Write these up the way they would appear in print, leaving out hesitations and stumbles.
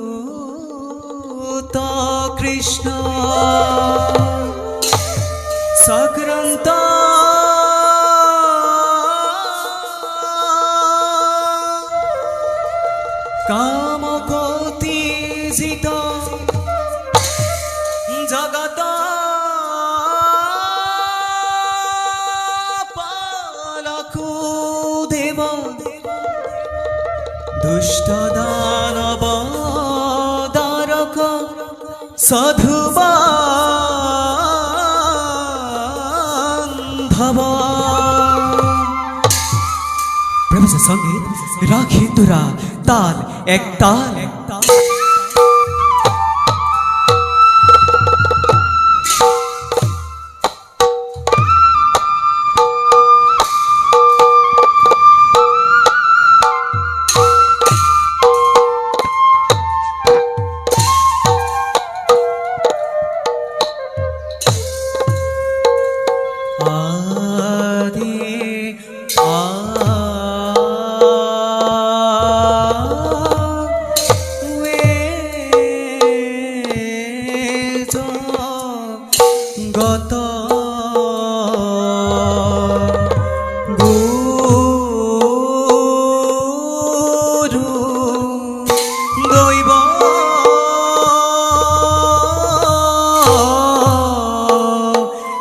করুত কৃষ্ণ সগ্রন্ত কামকোতিজিত জগত পালকু দেব দুষ্ট দানব দারক সাধু বান্ধব প্রভু সঙ্গে রাখি তোরা তাল এক তাল গত গুরু দৈব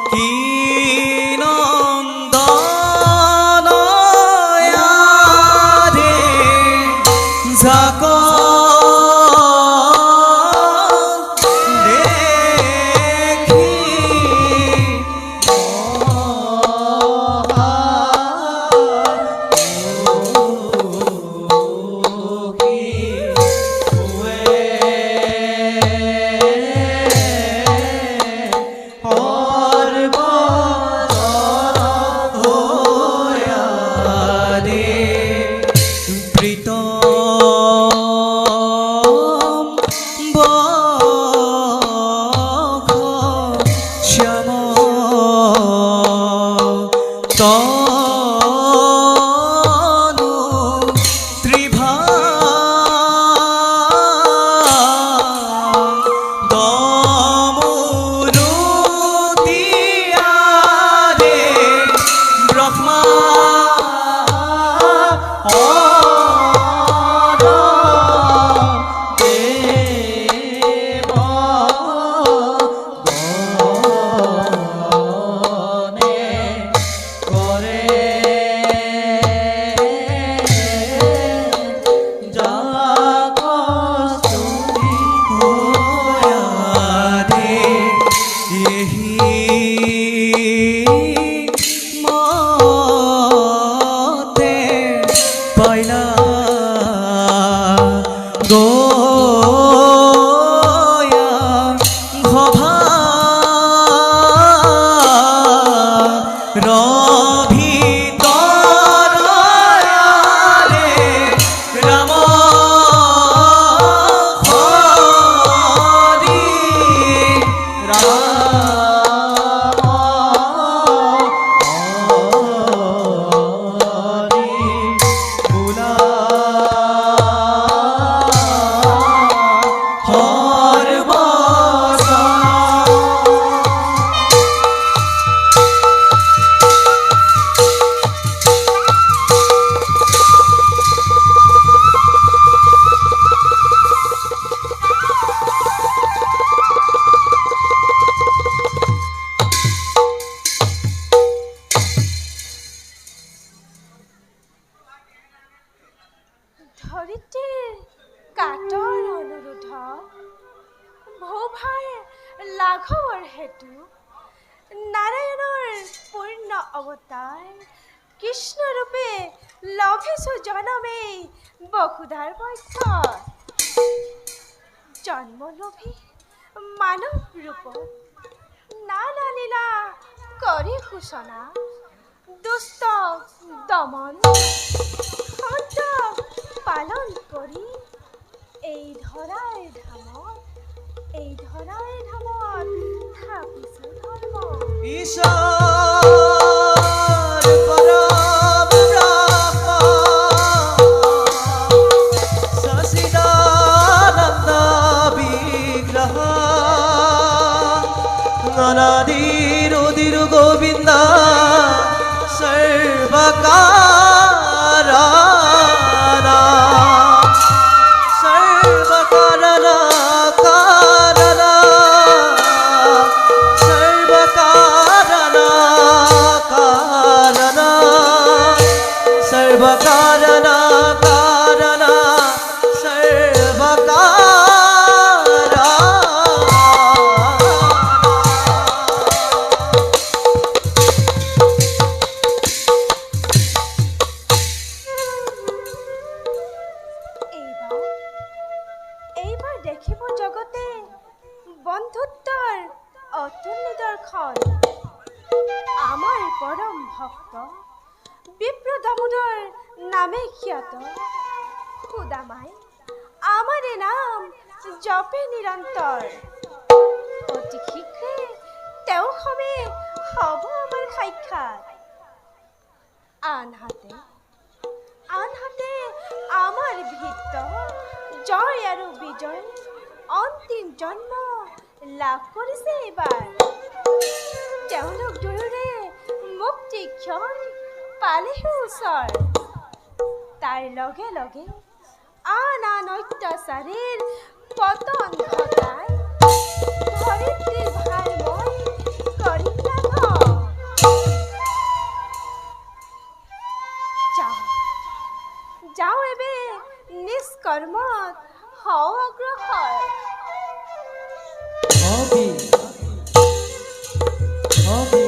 কি নন্দন রে যাক তনু ত্রিভা দমরুতিয়ারে ব্রহ্মা করে কিহৰ হেতু নাৰায়ণৰ পূৰ্ণ অৱতাৰ কৃষ্ণৰূপে লভিছো জনমেই বসুধাৰ বক্ষত জন্মলোভী মানৱ ৰূপত নানা লীলা কৰি সূচনা দুষ্ট দমন সন্ত পালন কৰি এই ধৰাৰ ধামত থাপিছো ধৰ্ম ঈশ্বৰ পৰম ব্ৰহ্ম সচিদানন্দ বিগ্ৰহ অনাদিৰ উদিৰ গোবিন্দ সৰ্বকাৰণ সৰ্বকাৰণ কাৰণ সৰ্বকাৰণ কাৰণ সৰ্বকাৰণ কাৰণ এইবাৰ এইবাৰ দেখিব জগতে বন্ধুত্বৰ অতুল নিদৰ্শন আমাৰ পৰম ভক্ত বিপ্ৰ দামোদৰ নামে খ্যাত সুদামাই আমাৰে নাম জপে নিৰন্তৰ অতি শীঘ্ৰে তেওঁ সমে হ'ব আমাৰ সাক্ষাৎ আনহাতে আমাৰ ভৃত্য জয় আৰু বিজয় অন্তিম জন্ম লাভ কৰিছে এইবাৰ তেওঁলোক দুয়োৰে মুক্তি ক্ষণ পালেহি ওচৰ তাৰ লগে লগে আন অত্যাচাৰীৰ পতন ঘটাই ধৰিত্ৰীৰ ভাৰ মই কৰিম লাঘৱ যাওঁ এবে নিষ্কৰ্মত হওঁ অগ্ৰসৰ হবি হবি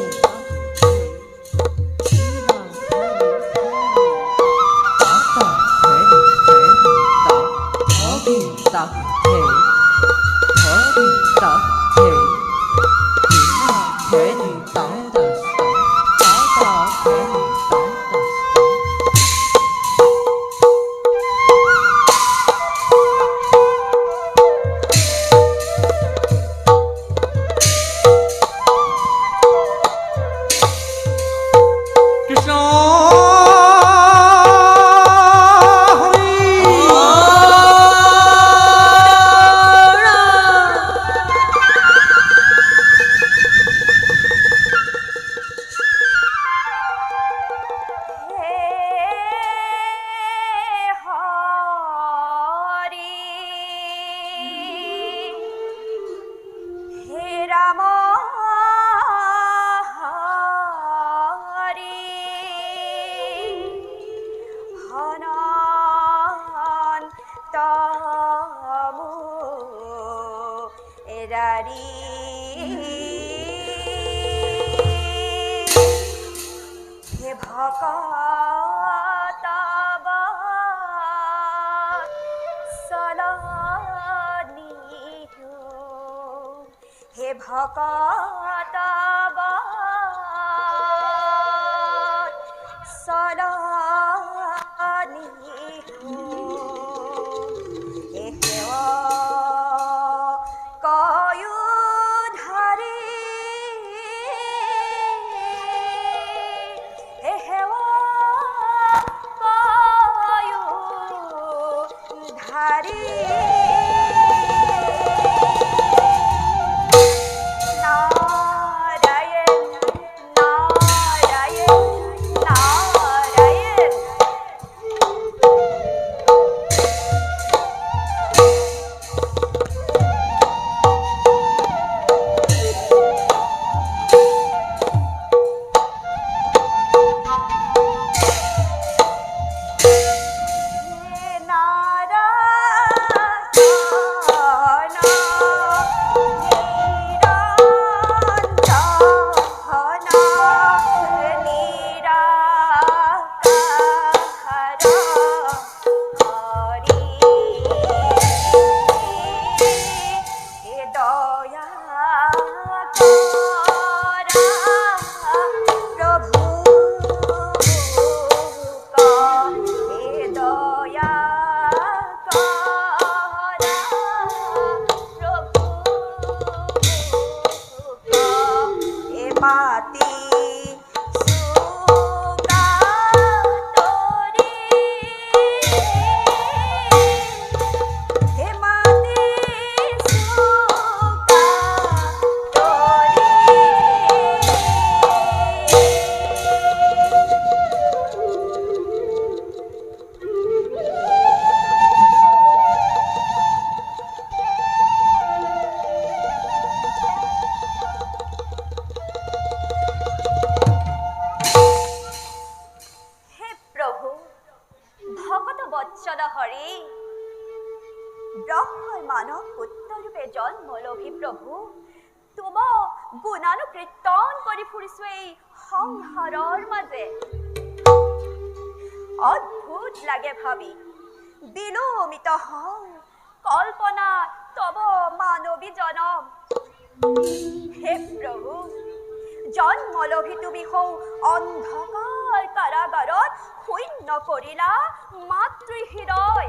ভকত সলনি কয়ু ধাৰি কয়ু ধাৰি মাতি সুকাতৰি হে মাতি বৎসল হৰে ব্ৰহ্মই মানৱ পুত্ৰৰূপে জন্ম লভি প্ৰভু তুম গুণানুকীৰ্তন কৰি ফুৰিছো এই সংসাৰৰ মাজে অদ্ভুত লাগে ভাবি বিলোমিত হওঁ কল্পনা তব মানৱী জনম হে প্ৰভু জন্ম লভি তুমি হও অন্ধকাৰ কাৰাগাৰত শূন্য কৰিলা মাতৃ হৃদয়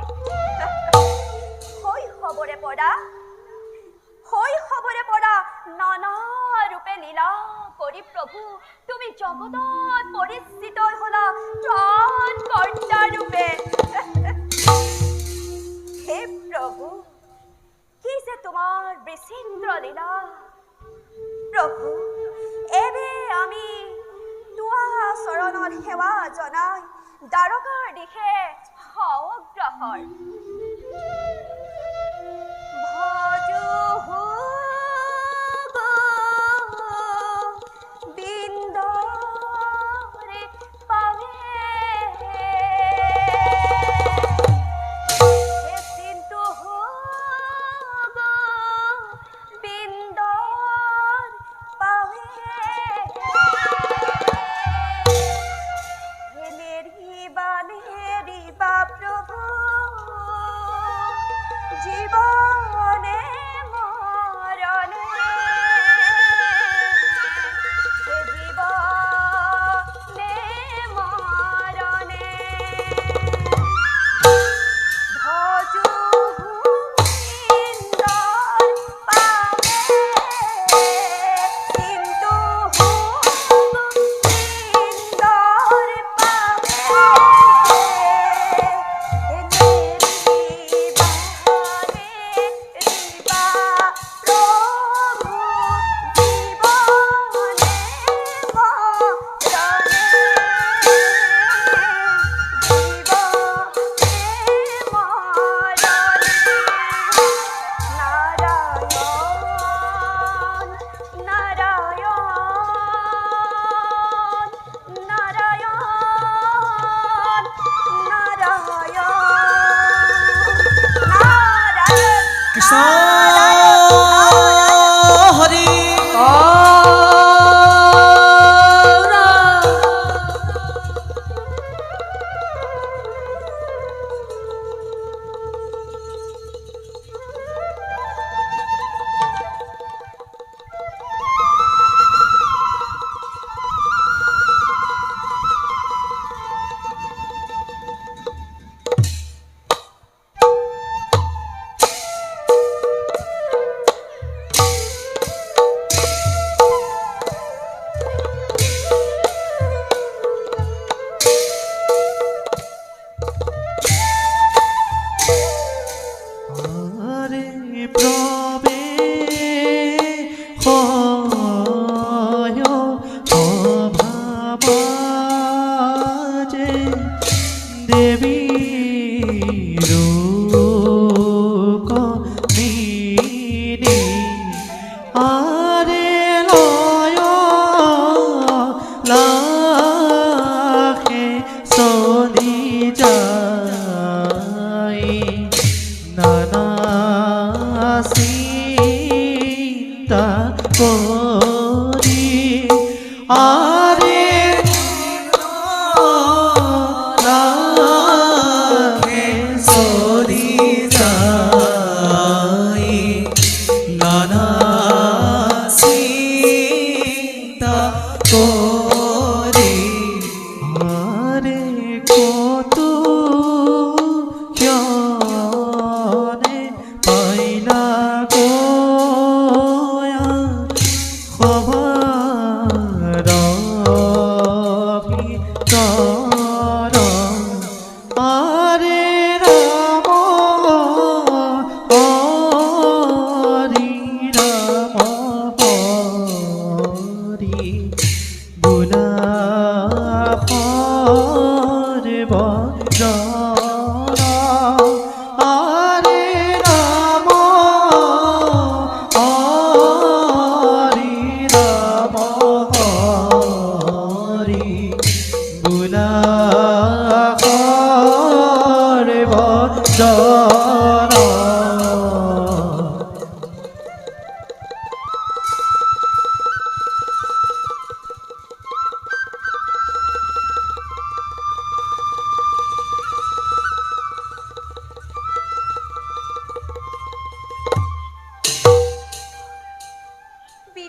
শৈশৱৰে পৰা নানা ৰূপে লীলা কৰি প্ৰভু তুমি জগতত পৰিচিত হলা প্ৰাণ কৰ্তা ৰূপে হে প্ৰভু কি যে তোমাৰ বিচিত্ৰ লীলা প্ৰভু এবে আমি তোৱা চৰণত সেৱা জনাই দ্বাৰকাৰ দিশে অগ্ৰসৰ ভজো বিন্দৰে পাবে কিন্তু বিন্দৰ পাবে নেৰিবা প্ৰভু জীবনে মৰণে জীবনে মৰণে ভজু ইন্দৰ পাবে কিন্তু ইন্দৰ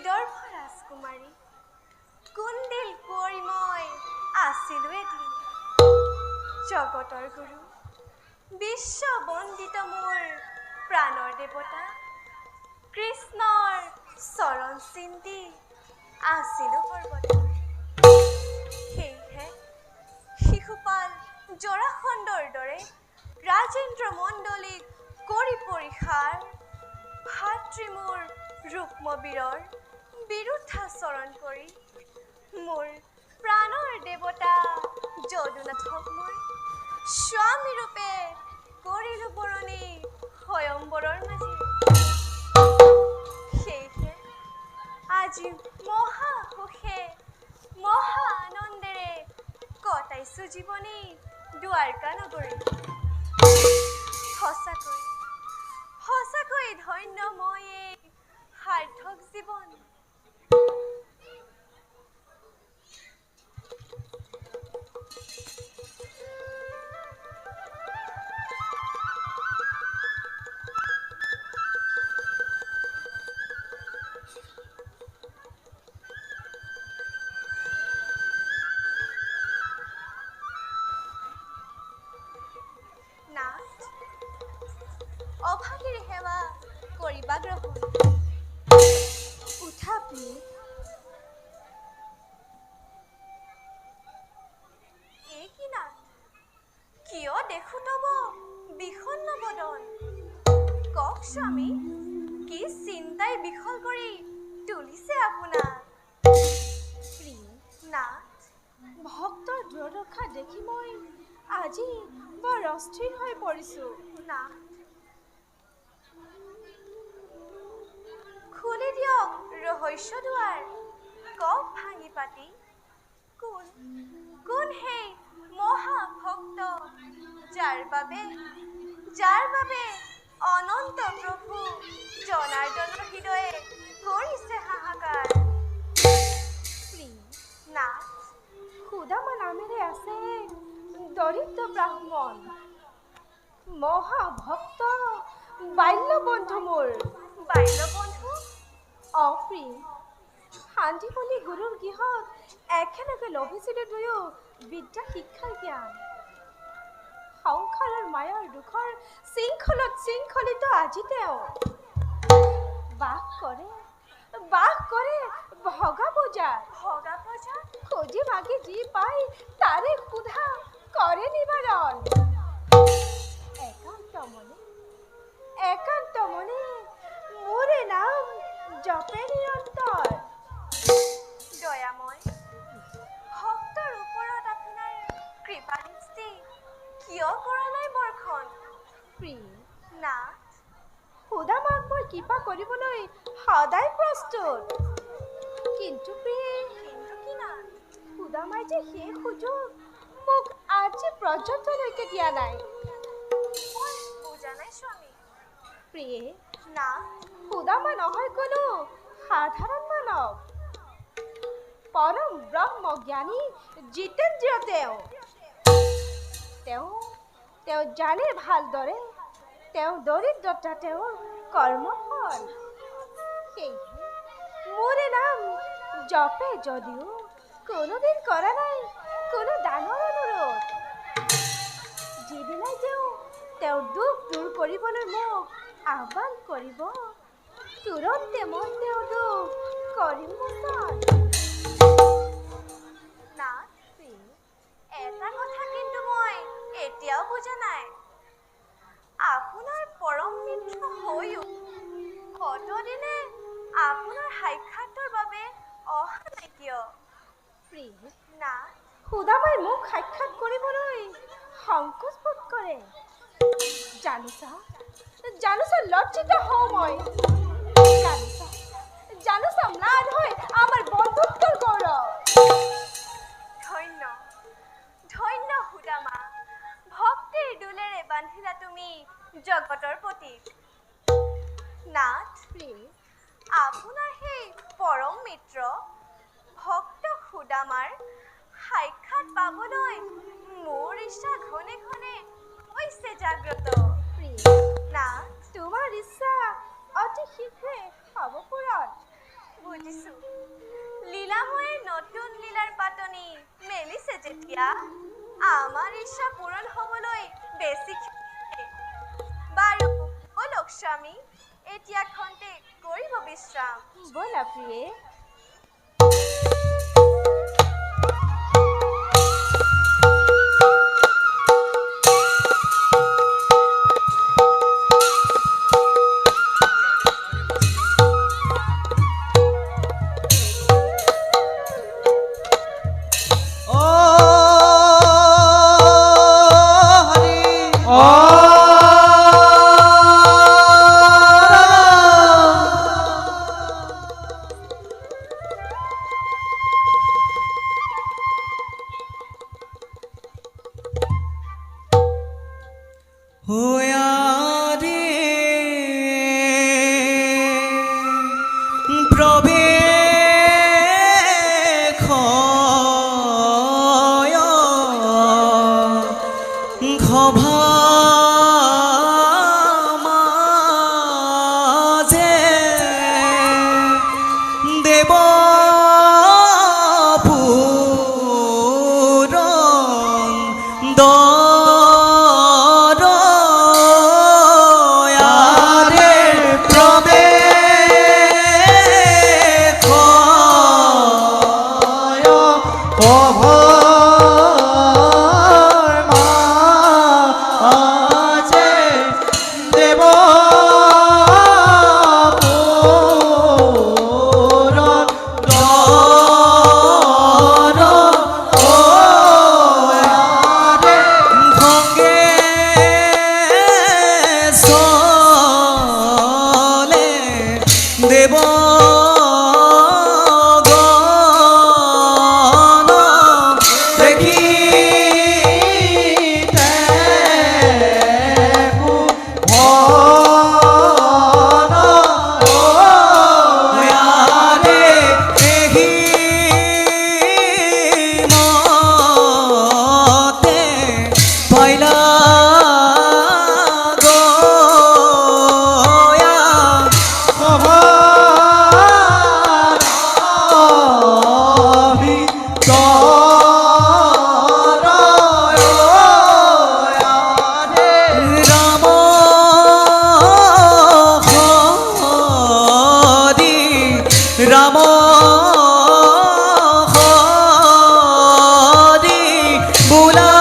বিদৰ্ভ ৰাজকুমাৰী কুন্দিল কুঁৱৰী মই আছিলো এদিন জগতৰ গুৰু বিশ্ব বন্দিত মোৰ প্ৰাণৰ দেৱতা কৃষ্ণৰ চৰণ চিন্তি আছিলো পৰ্বতা সেয়েহে শিশুপাল জৰাসন্ধৰ দৰে ৰাজেন্দ্ৰ মণ্ডলীক কৰি পৰিসাৰ ভাতৃ মোৰ ৰুক্মবীৰৰ বিৰুদ্ধাচৰণ কৰি মোৰ প্ৰাণৰ দেৱতা যদুনাথক মই স্বামী ৰূপে কৰিলো বৰণী স্বয়ম্বৰৰ মাজেৰে সেয়েহে আজি মহা সুখে মহা আনন্দেৰে কটাইছো জীৱনী দুৱাৰকা নগৰী সঁচাকৈ ধন্য মই এই সাৰ্থক জীৱন অভাগীৰ সেৱা কৰিবা গ্ৰহণ উঠা প্ৰিয় এই কি নাট কিয় দেখো তব বিষণ্ণ বদন কওক স্বামী কি চিন্তাই বিফল কৰি তুলিছে আপোনাক নাট ভক্তৰ দুৰ্দশা দেখি মই আজি বৰ অস্থিৰ হৈ পৰিছো নাট খুলি দিয়ক ৰহস্য দুৱাৰ কওক ভাঙি পাতি কোন সেই মহাভক্ত যাৰ বাবে অনন্ত প্ৰভু জনাৰ্দনৰ হৃদয়ে কৰিছে হাহাকাৰ নাট সুদামা নামেৰে আছে দৰিদ্ৰ ব্ৰাহ্মণ মহাভক্ত বাল্যবন্ধু মোৰ বাল্যবন্ধু অপ্ৰিয় শান্তিমণি গুৰুৰ গৃহত একেলগে লভিছিলো দুয়ো বিদ্যা শিক্ষাৰ জ্ঞান সংসাৰৰ মায়াৰ দুখৰ শৃংখলিত আজি তেওঁ বাস কৰে ভগা বজাৰ খুজি মাগি যি পাই তাৰে ক্ষুধা কৰে নিবাৰণ একান্ত মনে মোৰে নাম জপে নিৰন্তৰ দয়াময় ভক্তৰ ওপৰত আপোনাৰ কৃপা দৃষ্টি কিয় কৰা নাই বৰ্ষণ নাট সুদামাক মই কৃপা কৰিবলৈ সদায় প্ৰস্তুত কিন্তু কি নাট সুদামাই যে সেই সুযোগ মোক আজি পৰ্যন্তলৈকে দিয়া নাই মই বুজা নাই স্বামী প্ৰিয়ে নাট সুদামা নহয় কোনো সাধাৰণ মানৱ পৰম ব্ৰহ্ম জ্ঞানী জিতেন্দ্ৰিয় তেওঁ জানে ভালদৰে তেওঁ দৰিদ্ৰতা তেওঁৰ কৰ্মফল সেয়েহে মোৰে নাম জপে যদিও কোনোদিন কৰা নাই কোনো ডাঙৰ অনুৰোধ যিদিনাই তেওঁৰ দুখ দূৰ কৰিবলৈ মোক আহ্বান কৰিব তুৰন্তে মই তেওঁৰ দুখ কৰিম মোচন নাট এটা কথা কিন্তু মই এতিয়াও বুজা নাই আপোনাৰ পৰম মিত্ৰ হৈও কতদিনে আপোনাৰ সাক্ষাতৰ বাবে অহা নাই কিয় নাট সুদামাই মোক সাক্ষাৎ কৰিবলৈ সংকোচ বোধ কৰে জানোছা লজ্জিত হওঁ মই জানোছা ম্লান হৈ আমাৰ বন্ধুত্বৰ গৌৰৱ ধন্য সুদামা ভক্তিৰ দোলেৰে বান্ধিলা তুমি জগতৰ প্ৰতীক নাট আপোনাৰ সেই পৰম মিত্ৰ ভক্ত সুদামাৰ সাক্ষাৎ পাবলৈ মোৰ ইচ্ছা ঘনে ঘনে হৈছে জাগ্ৰত তোমাৰ ইচ্ছা অতি শীঘ্ৰে হ'ব পূৰণ বুজিছো লীলাময়ে নতুন লীলাৰ পাতনি মেলিছে যেতিয়া আমাৰ ইচ্ছা পূৰণ হ'বলৈ বেছি বাৰু বলক স্বামী এতিয়া খন্তে কৰিব বিশ্ৰাম ব'লা প্ৰিয়ে। ও হরি হোয়া রে প্রবেশ ঘভা মাঝে দেব পুরন দয়ারে প্রবেশ দেব গণ দেখি পয়লা রাম হরি বুলা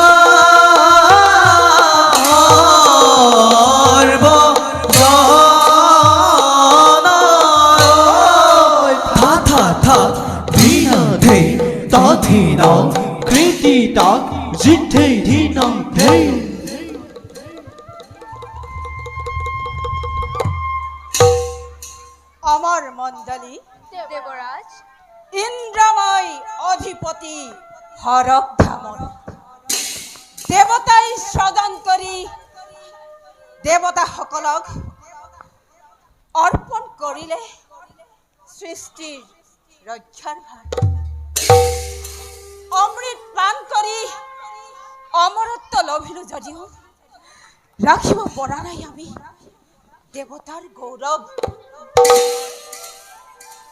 আমার মণ্ডলী দেৱৰাজ ইন্দ্ৰময় অধিপতি হৰক ধামন দেৱতাই শ্ৰদন কৰি দেৱতাসকলক অৰ্পণ কৰিলে সৃষ্টিৰ ৰক্ষাৰ ভাৰ অমৃত পান কৰি অমৰত্ব লভিলো যদিও ৰাখিব পৰা নাই আমি দেৱতাৰ গৌৰৱ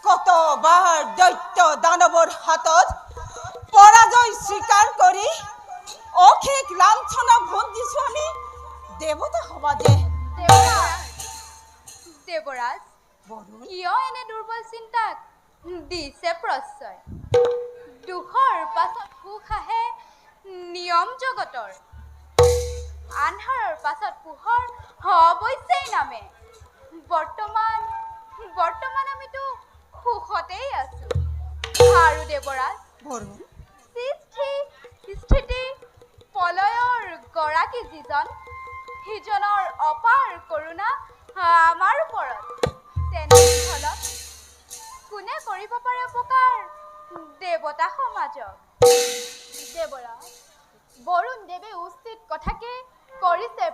কতবাৰ দৈত্য দানৱৰ হাতত পৰাজয় স্বীকাৰ কৰি অশেষ লাঞ্ছনা ভুঞ্জিছো আমি দেৱতা সমাজে দেৱৰাজ কিয় এনে দুৰ্বল চিন্তাক দিছে প্ৰশ্ৰয় দুখৰ পাছত সুখ আহে নিয়ম জগতৰ আন্ধাৰৰ পাছত পোহৰ অৱশ্যেই নামে বৰ্তমান আমিতো সুখতেই আছো আৰু দেৱৰাজ স্থিতি পলয়ৰ গৰাকী যিজন সিজনৰ অপাৰ কৰোণা আমাৰ ওপৰত তেনেস্থলত কোনে কৰিব পাৰে উপকাৰ দেৱতা সমাজক দেৱৰাজ বৰুণ দেৱে উচিত কথাকে কৰিছে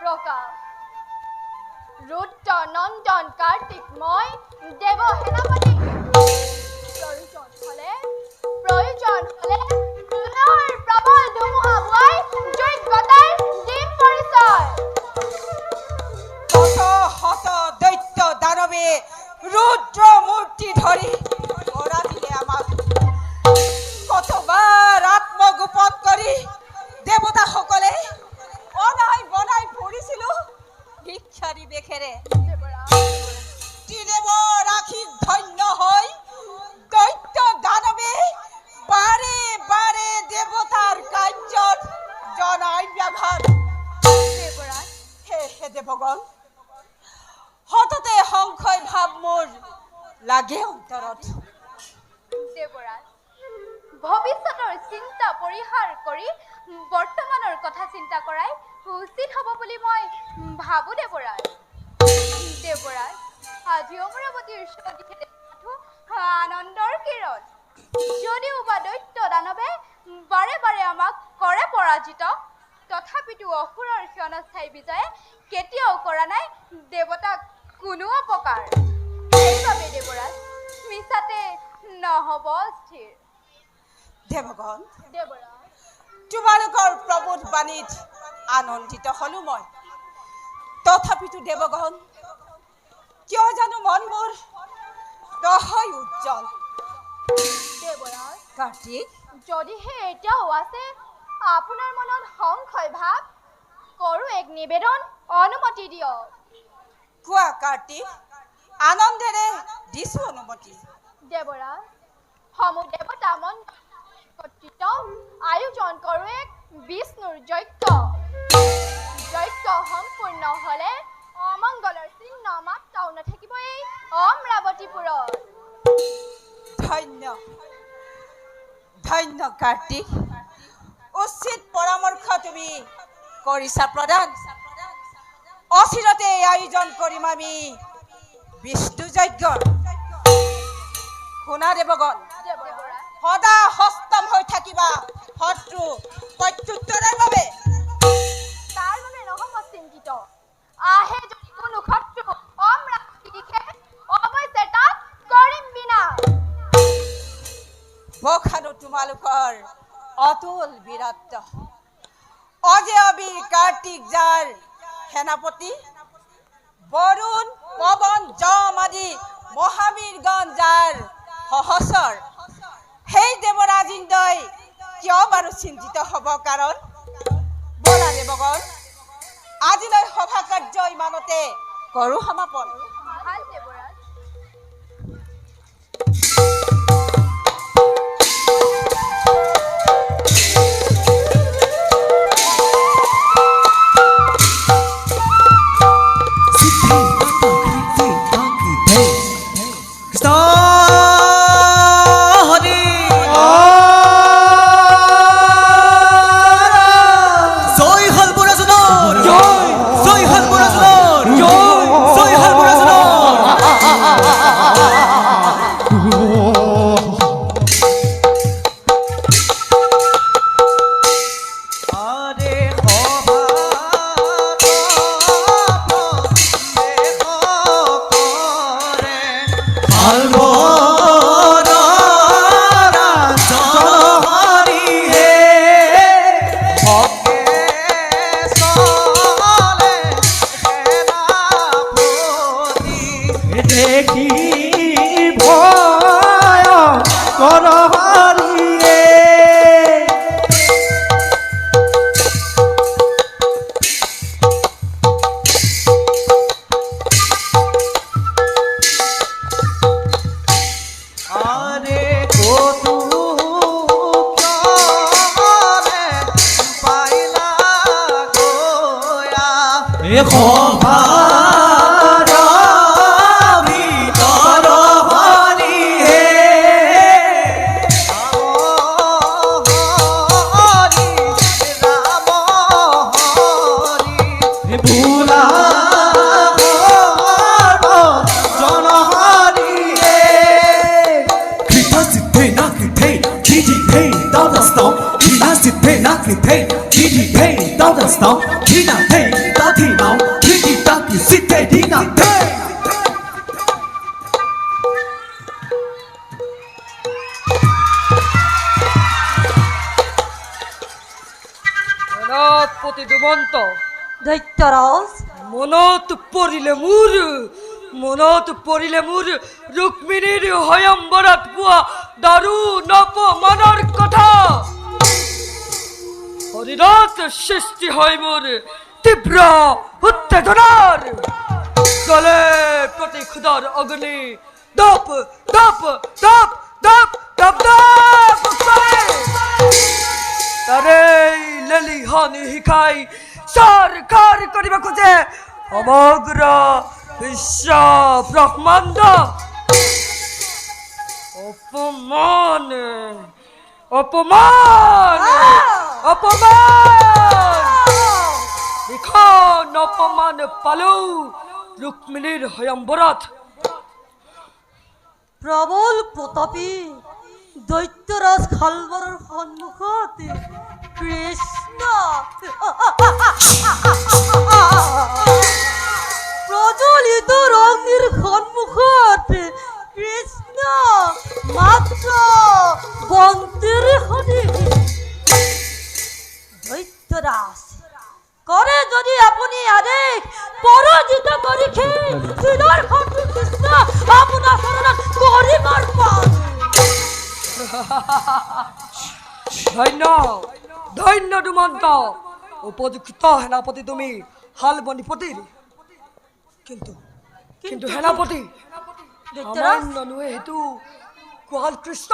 প্ৰকাশ ৰুদ্ৰ নন্দন কাৰ্তিক মই দেৱ সেনাপতি প্ৰয়োজন হলে পুনৰ প্ৰবল ধুমুহা বোৱাই যোগ্যতাৰ দিন পৰিচয় শত শত দৈত্য দানৱে ৰুদ্ৰ মূৰ্তি ধৰি দিনত দেৱৰাজ, ভৱিষ্যতৰ চিন্তা পৰিহাৰ কৰি বৰ্তমানৰ কথা চিন্তা কৰাই উচিত হ'ব বুলি মই ভাবোঁ দেৱৰাজ। দেৱৰাজ, আজি অমৰাৱতীৰ চদিহে দেখাটো আনন্দৰ কিৰণ। যদিও বা দৈত্য দানৱে বাৰে বাৰে আমাক কৰে পৰাজিত, তথাপিতো অসুৰৰ ক্ষণস্থায়ী বিজয়ে কেতিয়াও কৰা নাই দেৱতাক কোনো অপকাৰ। সেইবাবে দেৱৰাজ, মিছাতে নহ'ব স্থিৰ। দেৱগণ, দেৱৰাজ, তোমালোকৰ প্ৰবোধ বাণীত আনন্দিত হলো মই। তথাপিতো দেৱগণ, কিয় জানো মন মোৰ নহয় উজ্জ্বল। দেৱৰাজ, কাৰ্তিক, যদিহে এতিয়াও আছে আপোনাৰ মনত সংশয় ভাৱ, কৰোঁ এক নিবেদন, অনুমতি দিয়ক। কোৱা কাৰ্তিক, আনন্দেৰে দিছো অনুমতি। দেৱৰাজ, সমূহ দেৱতা মন্দিৰ একত্ৰিত আয়োজন কৰোঁ এক বিষ্ণুৰ যজ্ঞ। যজ্ঞ সম্পূৰ্ণ হ'লে অমংগলৰ চিহ্ন মাত্ৰাও নাথাকিব এই অমৰাৱতীপুৰত। ধন্য ধন্য কাৰ্তিক, উচিত পৰামৰ্শ তুমি কৰিছা প্ৰদান। অচিৰতে আয়োজন কৰিম আমি বিষ্ণু যজ্ঞৰ। শুনা দেৱগণ, দেৱৰাজ, সদা সষ্টম হৈ থাকিবা শত্ৰু প্ৰত্যুত্তৰৰ বাবে। তাৰ বাবে নহ'ব চিন্তিত। আহে যদি কোনো শত্ৰু অমৰাৱতী দিশে, অৱশ্যে তাক কৰিম বিনাশ। বখানো তোমালোকৰ অতুল বীৰত্ব। অজে অবীৰ কাৰ্তিক যাৰ সেনাপতি, বৰুণ পৱন যম আদি মহাবীৰগণ যাৰ সহচৰ, সেই দেৱৰাজ ইন্দ্ৰই কিয় বাৰু চিন্তিত হ'ব কাৰণ? বলা দেৱগণ, আজিলৈ সভা কাৰ্য ইমানতে কৰোঁ সমাপন। ভাল দেৱৰাজ। দৈত্যৰাজ, মনত পৰিলে মোৰ ৰুক্মিণীৰ হয়ম্বৰত পোৱা দাৰুণ অপমানৰ কথা। শৰীৰত সৃষ্টি হয় মোৰ তীব্ৰ উত্তেজনাৰ। গলে প্ৰতিশোধৰ অগ্নি দপ দপ দপ দপ দপ দপ তাৰে লেলিহানি শিকাই চৰকাৰ কৰিব খোজে সমগ্ৰ বিশ্ব ব্ৰহ্মাণ্ড। অপমান অপমান অপমান এখন অপমান পালো ৰুক্মিণীৰ হয়ম্বৰত প্ৰবল প্ৰতাপী দৈত্যৰাজ খালবাৰৰ সন্মুখত কৃষ্ণ প্ৰজ্বলিত অগ্নিৰ সন্মুখত কৃষ্ণ মাত্ৰ বন্তিৰ সদৃশ দৈত্যৰাজ কৰে যদি আপুনি আদেশ পৰাজিত কৰি দিনৰ শত্ৰু কৃষ্ণ আপোনাৰ শৰণত কৰিম অৰ্পণ। ধন্য ধন্য দুমন্ত উপযুক্ত সেনাপতি তুমি হাল বনিপতিৰ কিন্তু কিন্তু সেনাপতি দৈত্যৰাজ আমাৰ ননুৱে সেইটো কোৱাল কৃষ্ণ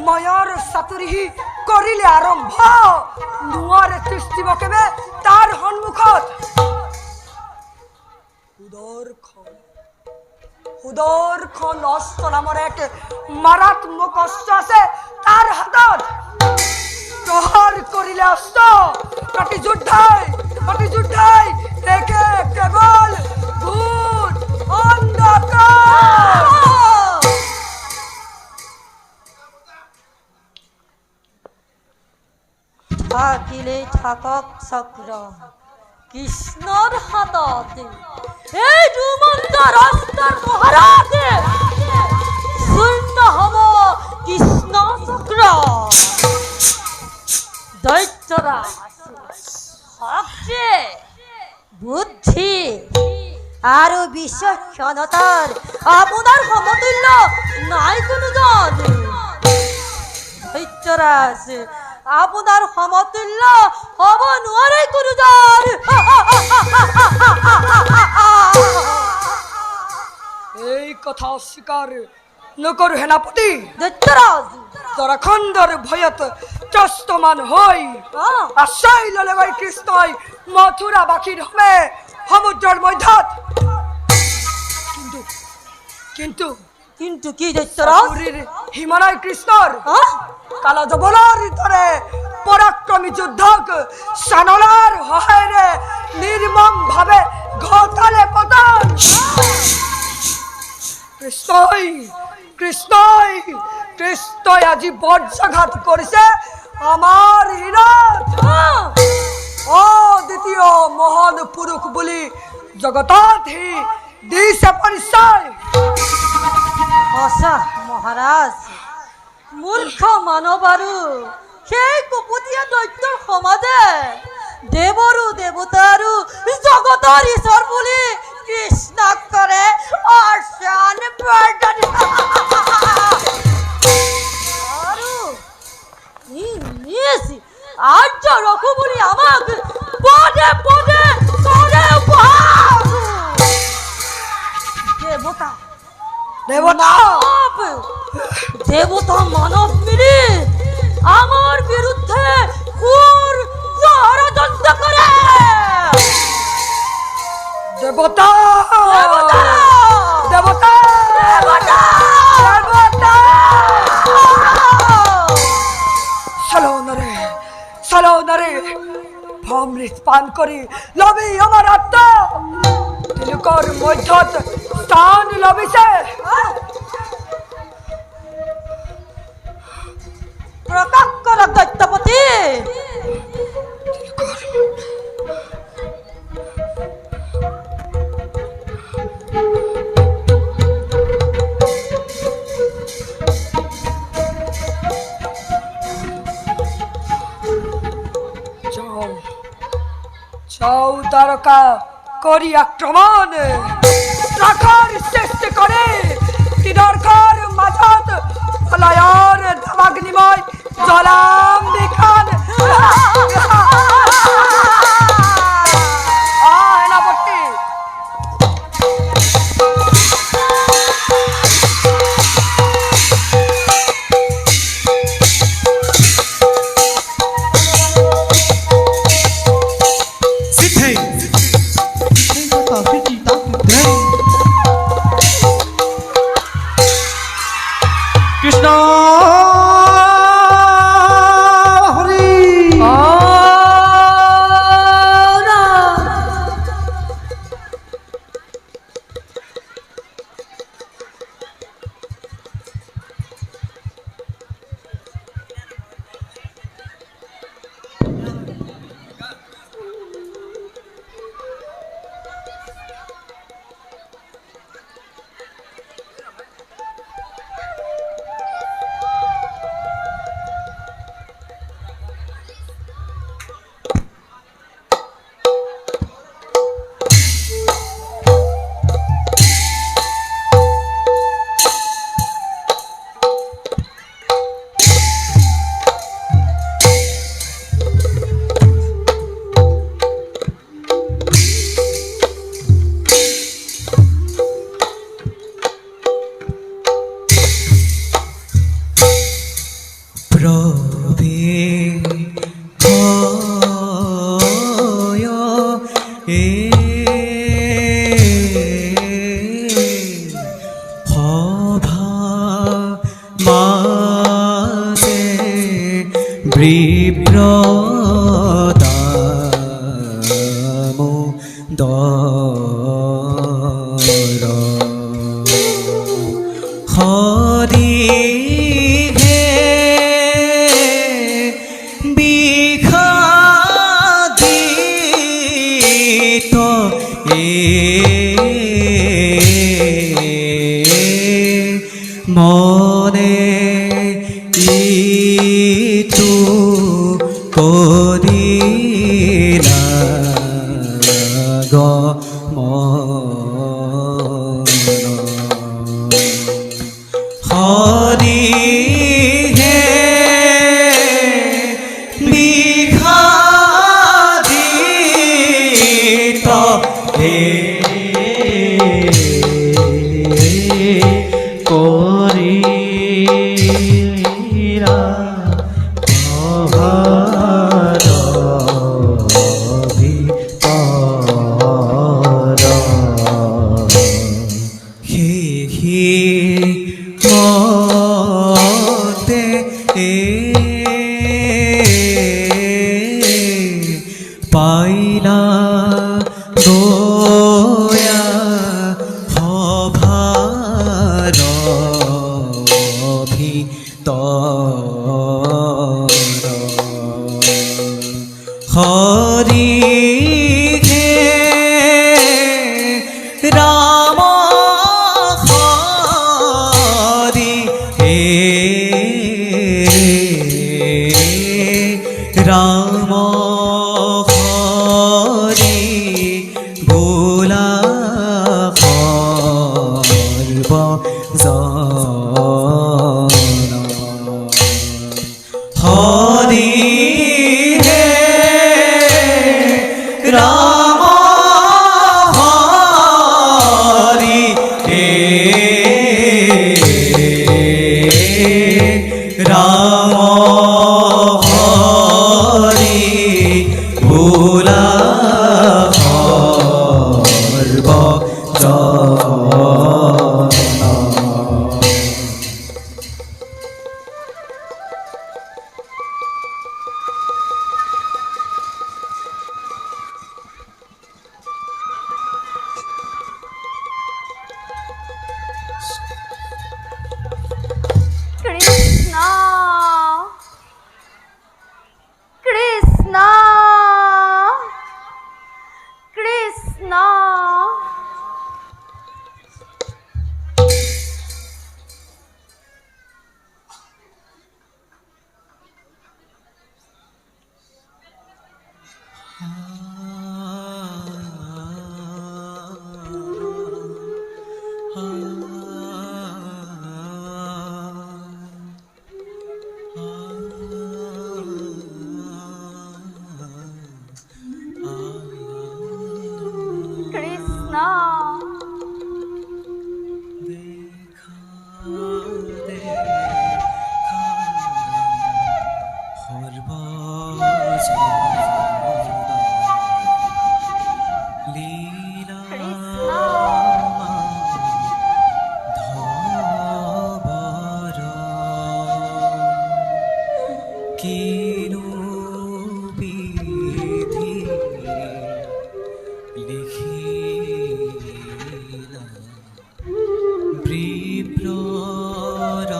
মায়াৰ চাতুৰিহি কৰিলে আৰম্ভ নোৱাৰে সৃষ্টিব কেবে তাৰ সন্মুখত সুদৰ্শন অস্ত্ৰ নামৰ এক মাৰাত্মক অস্ত্ৰ আছে তাৰ হাতত প্ৰহাৰ কৰিলে অস্ত্ৰ প্ৰতি যুদ্ধাই একে কেৱল ভূত অন্ধকাৰ থাকিলে থাকক চক্ৰ কৃষ্ণৰ হাতত এই দুমন্ত ৰাস্তাৰ মহাৰাজে শূন্য হব কৃষ্ণ চক্ৰ দৈত্যৰাজ শক্তি বুদ্ধি আৰু বিচক্ষণতাৰ আপোনাৰ সমতুল্য নাই কোনোজন দৈত্যৰাজ আপোনাৰ সমতুল্য হ'ব নোৱাৰে কোনোজন এই কথা অস্বীকাৰ নকৰো সেনাপতি দৈত্যৰাজ জৰাখণ্ডৰ ভয়ত ত্ৰস্তমান হৈ আশ্ৰয় ললে গৈ কৃষ্ণই মথুৰাবাসীৰ হমে সমুদ্ৰৰ মধ্যত কিন্তু কিন্তু কি দৈত্যৰাজ পুৰীৰ হিমালয় কৃষ্ণৰ কালা জবলৰ দৰে পৰাক্ৰমী যুদ্ধক চানলাৰ সহায়েৰে নিৰ্মম ভাৱে ঘটালে পতন কৃষ্ণই আজি বজ্ৰাঘাত কৰিছে আমাৰ হীৰত দ্বিতীয় মহান পুৰুষ বুলি জগতত সি দিছে পৰিচয় সঁচা মহাৰাজ মূৰ্খ মানৱ আৰু সেই কুপুতীয়া দৈত্যৰ সমাজে দেৱৰো দেৱতা আৰু জগতৰ ঈশ্বৰ বুলি কৃষ্ণক কৰে অৰ্চন বৰ্ধন আৰু আৰ্য ৰঘু বুলি আমাক পদে পদে কৰে উপহাস দেবতা মানব মিলি আমাৰ বিৰুদ্ধে ঘোৰ ষড়যন্ত্ৰ কৰে দেবতা চলনাৰে অমৃত পান কৰি লবি আমাৰ আত্মা তেওঁলোকৰ মধ্যত স্থান লবিছে প্রকাশ কর দৈত্যপতি চাও তারকা করি আক্রমণ রাখার চেষ্টা করে তিনরকার মাঝত ফলায়ার দাবাগ্নিময় জলাম বিখান সেনাপতি কৃষ্ণ হরি হরি হে বিখাদিত মনে ইতু করিলা গ হরি হে বিখাদিত হে করিলা মতে পাইলা দয়া হভার ভিতর হরি হে রাম হরি হে রাম হরি ভোলা সর্ব হরি হে রাম হরি হে রাম হরি ভোলা সর্ব কৃষ্ণ কিনো বিধি লিখিলা বিপ্ৰৰ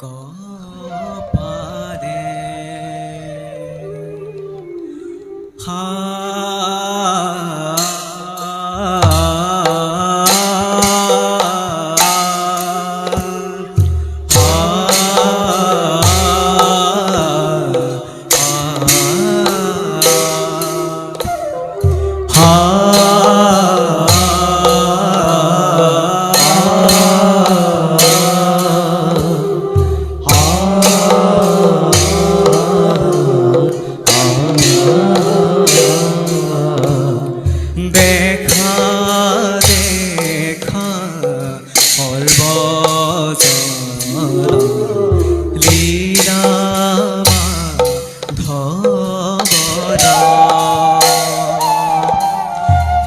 কপালে দেখা দেখা লীলা ধবৰ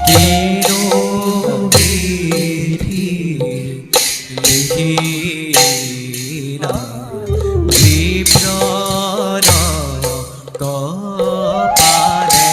কিনো বিধি লিখিলা বিপ্ৰৰ কপালে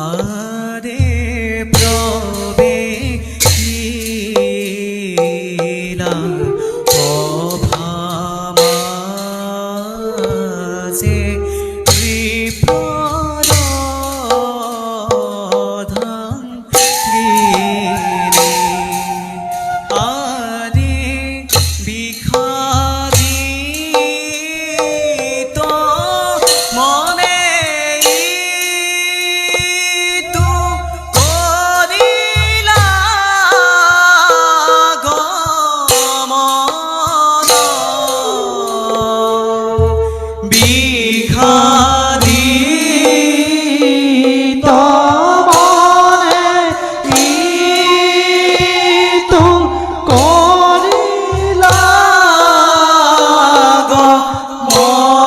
আরে প্রবেশিলা অভামাজে বিপ্রধান গিরি আরে বিখাদিত মনে বিখাদিত মনে ইতু করিলা গমন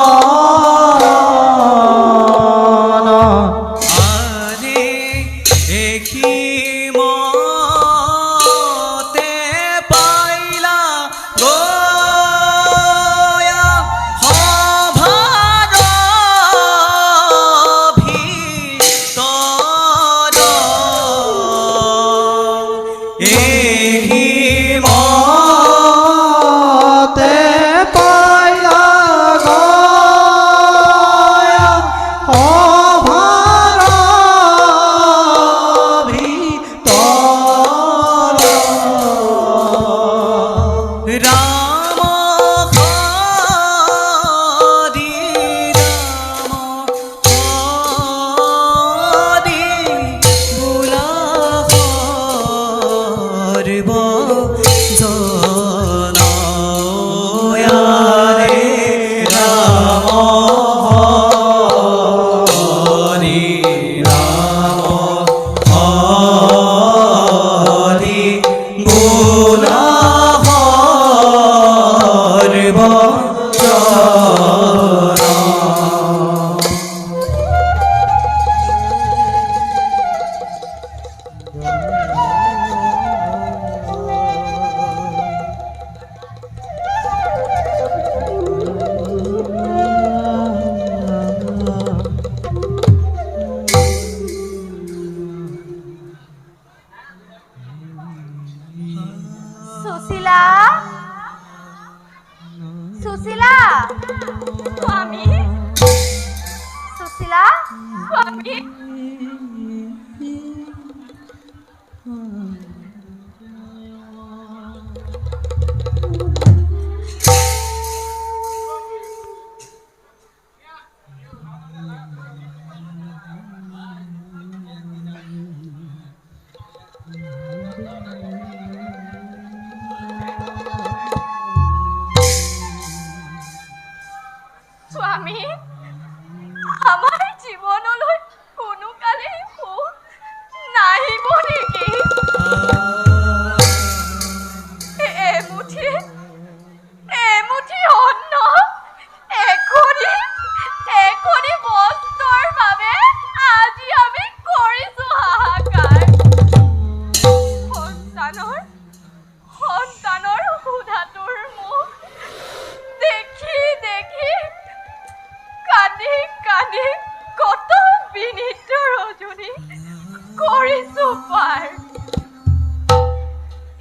আরে দেখি মতে পাইলা গয়া হভার ভিতর এহি মতে পাইলা গয়া হভার ভিতর উপাৰ।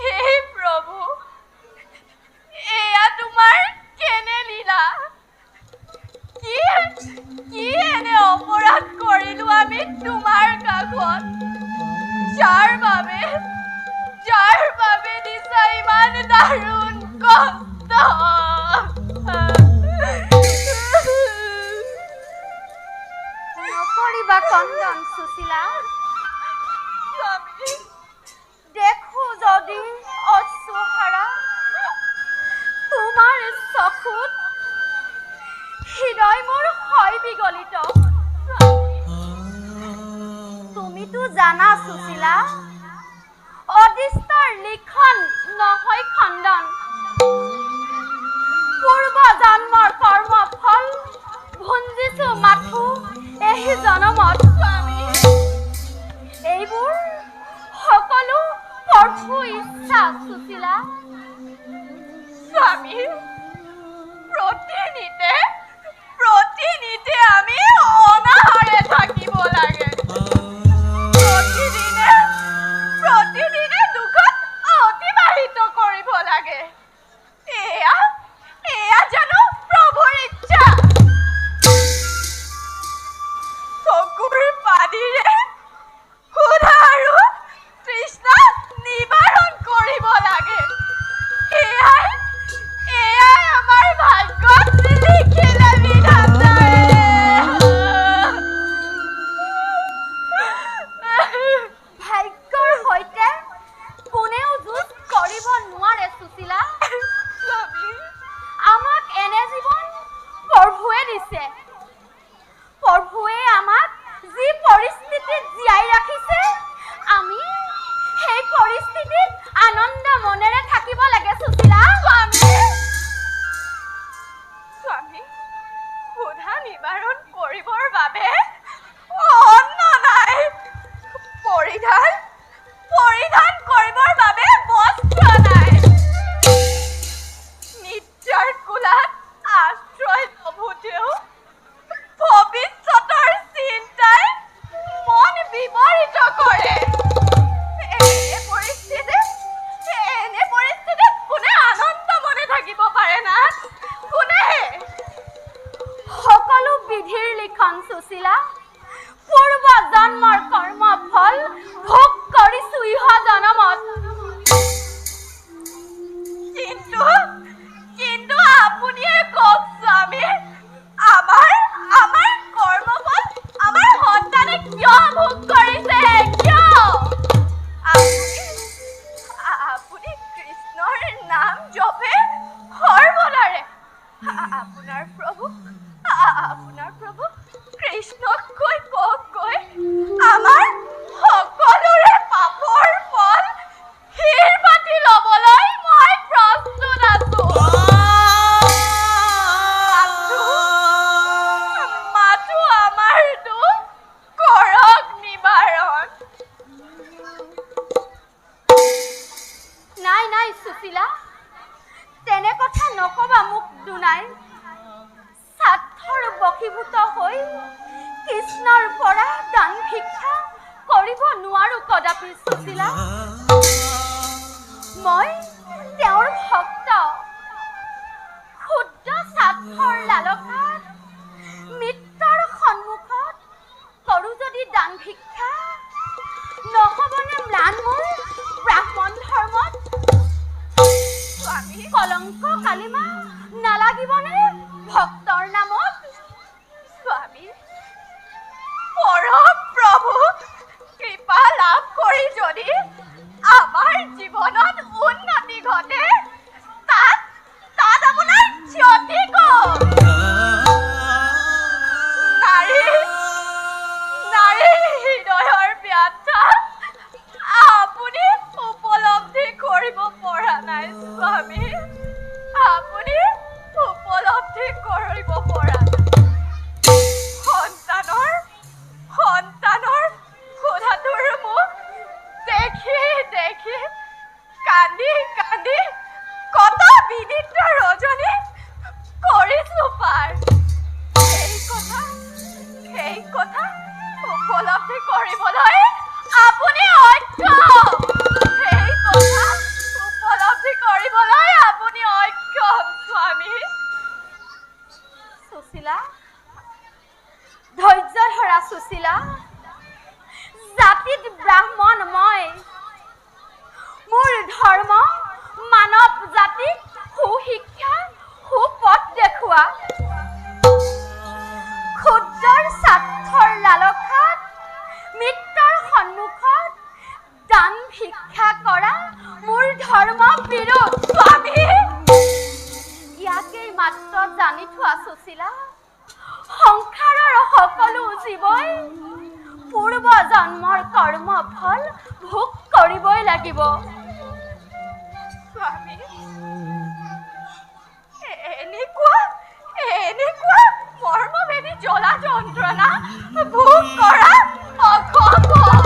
হে প্ৰভু, এয়া তোমাৰ কেনে লীলা? কি এনে অপৰাধ কৰিলো আমি তোমাৰ কাষত, যাৰ বাবে দিছা ইমান দাৰুণ কষ্ট? নকৰিবা কন্দন সুশীলা। স্বামী, দেখো যদি অশ্ৰুহাৰা তোমাৰ চকুত, হৃদয় মোৰ হয় বিগলিত। তুমিতো জানা সুশীলা, অদৃষ্টৰ লিখন নহয় খণ্ডন। পূৰ্ব জন্মৰ কৰ্ম ফল ভুঞ্জিছো মাথো এই জনমত। এইবোৰ সকলো প্ৰভু ইচ্ছা সুশীলা। স্বামী, প্ৰতিনিতে আমি অনাহাৰে থাকিব লাগে। প্ৰতিদিনে দুখত অতিবাহিত কৰিব লাগে। এয়া জানো প্ৰভুৰ ইচ্ছা? চকুৰ পানীৰে সুধা আৰু তৃষ্ণা নিবাৰণ কৰিব লাগে। এয়াই আমাৰ ভাগ্যত লিখিলে বিধাতাই। ভাগ্যৰ সৈতে কোনেও যুঁজ কৰিব নোৱাৰে সুশীলা। আমাক এনে জীৱন প্ৰভুৱে দিছে। প্ৰভুৱে আমাক যি পৰিস্থিতিত জীয়াই ৰাখিছে, আমি সেই পৰিস্থিতিত আনন্দ মনেৰে থাকিব লাগে সুশীলা। স্বামী, ক্ষুধা নিবাৰণ কৰিবৰ বাবে অন্ন নাই, পৰিধান কৰিবৰ বাবে বস্ত্ৰ নাই, নিদ্ৰাৰ কোলাত আশ্ৰয় লভোতেও ভৱিষ্যতৰ চিন্তাই মন বিমোহিত কৰে। এনে পৰিস্থিতিত কোনে আনন্দ মনে থাকিব পাৰে না? কোনে? সকলো বিধিৰ লিখন সুশীলা। পূৰ্ব জন্মৰ কৰ্ম ফল ভোগ কৰিছো ইহ জনমত। কিন্তু আপুনিয়ে কওক স্বামী, আমাৰ কৰ্মফল আমাৰ সন্তানে কিয় ভোগ কৰিছে? কিয়? আপুনি কৃষ্ণৰ নাম জপে সৰ্বদাৰে। আপোনাৰ প্ৰভু কৃষ্ণকৈ কওককৈ আমাৰ সকলোৰে পাপৰ ফল শিৰ পাতি ল'বলৈ মই প্ৰস্তুত আছো। মাথো আমাৰ দুখ কৰক নিবাৰণ। নাই সুশীলা, তেনে কথা নকবা মোক দুনাই। স্বাৰ্থৰ বশীভূত হৈ কৃষ্ণৰ পৰা দান ভিক্ষা কৰিব নোৱাৰো কদাপি সুশীলা। মই তেওঁৰ ভক্ত। ক্ষুদ্ৰ স্বাৰ্থৰ লালসাত মিত্ৰৰ সন্মুখত কৰো যদি দান ভিক্ষা, নহবনে ম্লান মোৰ ব্ৰাহ্মণ ধৰ্মত? কলংক কালিমা নালাগিবনে ভক্তৰ নামত? স্বামী, পৰম প্ৰভু কৃপা লাভ কৰি যদি আমাৰ জীৱনত উন্নতি ঘটে, তাত আপোনাৰ ক্ষতি ক'ত? নাৰীৰ হৃদয়ৰ ব্যাথা আপুনি উপলব্ধি কৰিব পৰা নাই স্বামী। আপুনি উপলব্ধি ব্ৰাহ্মণ মই। মোৰ ধৰ্ম মানৱ জাতিক সুশিক্ষা সুপথ দেখুওৱা। ক্ষুদ্ৰৰ স্বাৰ্থৰ লালসাত মৃত্যুৰ সন্মুখত দান ভিক্ষা কৰা মোৰ ধৰ্ম বিৰোধ। স্বামী, ইয়াকেই মাত্ৰ জানি থোৱা সুশীলা, সংসাৰৰ সকলো জীৱই পূৰ্ব জন্মৰ কৰ্ম ফল ভোগ কৰিবই লাগিব। স্বামী, এনেকুৱা মৰ্মভেদী জ্বলা যন্ত্ৰণা ভোগ কৰা অসম্ভৱ।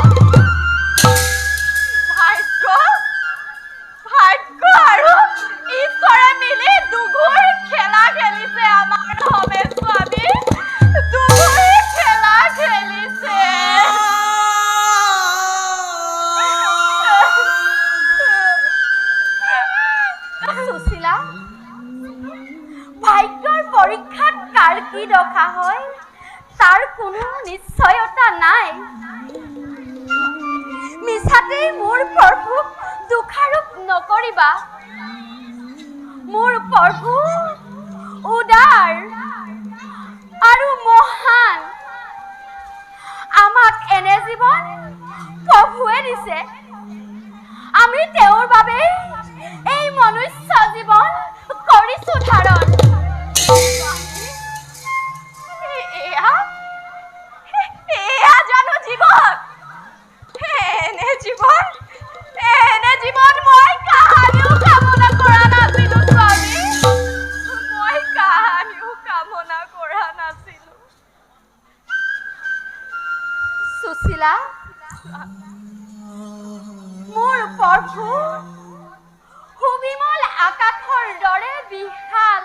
ভাগ্য আৰু ঈশ্বৰে মিলি দুগুৰ খেলা খেলিছে আমাৰ ধমে। স্বামী, দুগুৰ খেলা খেলিছে। সুশীলা, ভাগ্যৰ পৰীক্ষাত কাৰ কি দশা হয় তাৰ কোনো নিশ্চয়তা নাই। মিছাতেই মোৰ প্ৰভুক দোষাৰোপ নকৰিবা। মোৰ প্ৰভু উদাৰ আৰু মহান। আমাক এনে জীৱন প্ৰভুৱে দিছে। আমি তেওঁৰ বাবে এই মনুষ্য জীৱন কৰিছো ধাৰণ। এয়া জানো জীৱন? এনে জীৱন মই কাহানিও কামনা কৰা নাছিলো। স্বামী, মই কাহানিও কামনা কৰা নাছিলো। সুশীলা, মোৰ প্ৰভু সুবিমল আকাশৰ দৰে বিশাল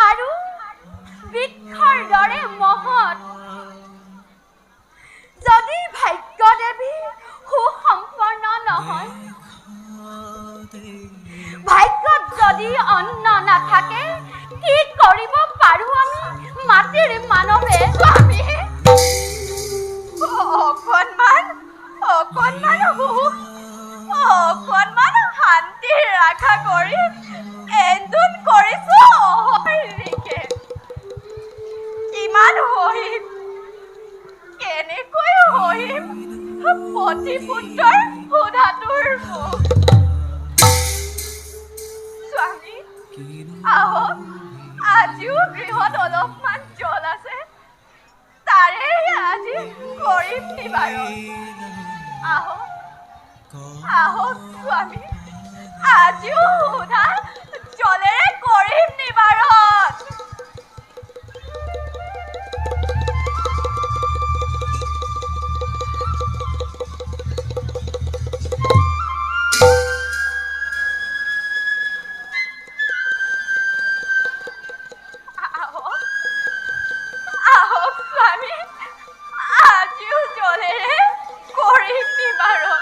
আৰু বৃক্ষৰ দৰে মহৎ। যদি ভাগ্যদেৱী সুসম্পন্ন নহয়, ভাগ্যত যদি অন্ন নাথাকে, কি কৰিব পাৰো আমি মাটিৰ মানৱে? স্বামী, অকণমান শান্তিৰ আশা কৰি এন্দুন কৰিছো। কিমান সহিম, কেনেকৈ সহিম পতি পুত্ৰৰ সোধাটোৰ মুখ। স্বামী, আহক, আজিও গৃহত অলপমান জল আছে, তাৰে আজি কৰিম নিবাৰণ। আহক স্বামী, আজিও সোধা জলেৰে কৰিম নিবাৰণ। আহক স্বামী, আজিও জলেৰে কৰিম নিবাৰণ।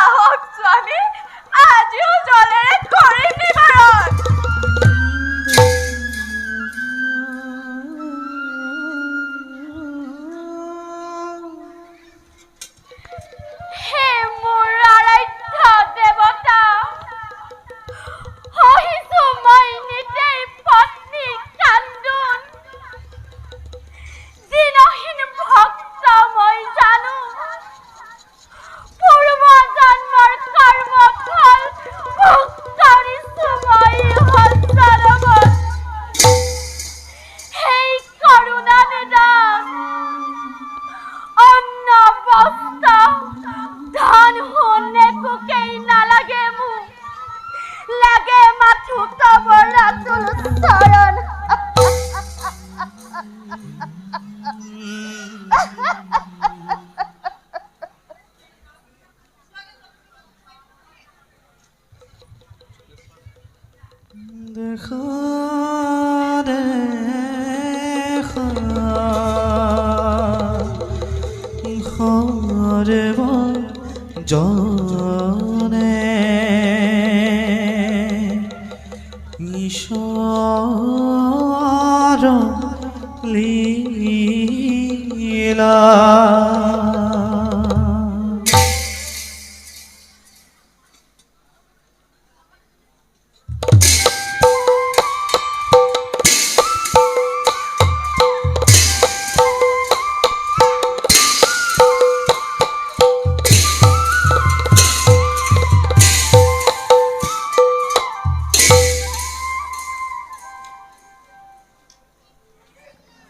আহক স্বামী, আজিও জলেৰে কৰিম নিবাৰণ। হে মোৰ আৰাধ্য দেৱতা, সহিছো মই নিজেই পত্নী কান্দোন। দিনহীন ভক্ত মই জানো, পূৰ্ব জন্মৰ কৰ্ম ফল ভোগ কৰিছো মই সঞ্চালবত। সেই কৰোণা নিদান, অন্ন বস্ত্ৰ ধন সোণ একোকেই নালাগে মোক, লাগে মাথো তব ৰাতুল চৰণ। দেখা দেখা হৰেব জনে ঈশ্বৰ লীলা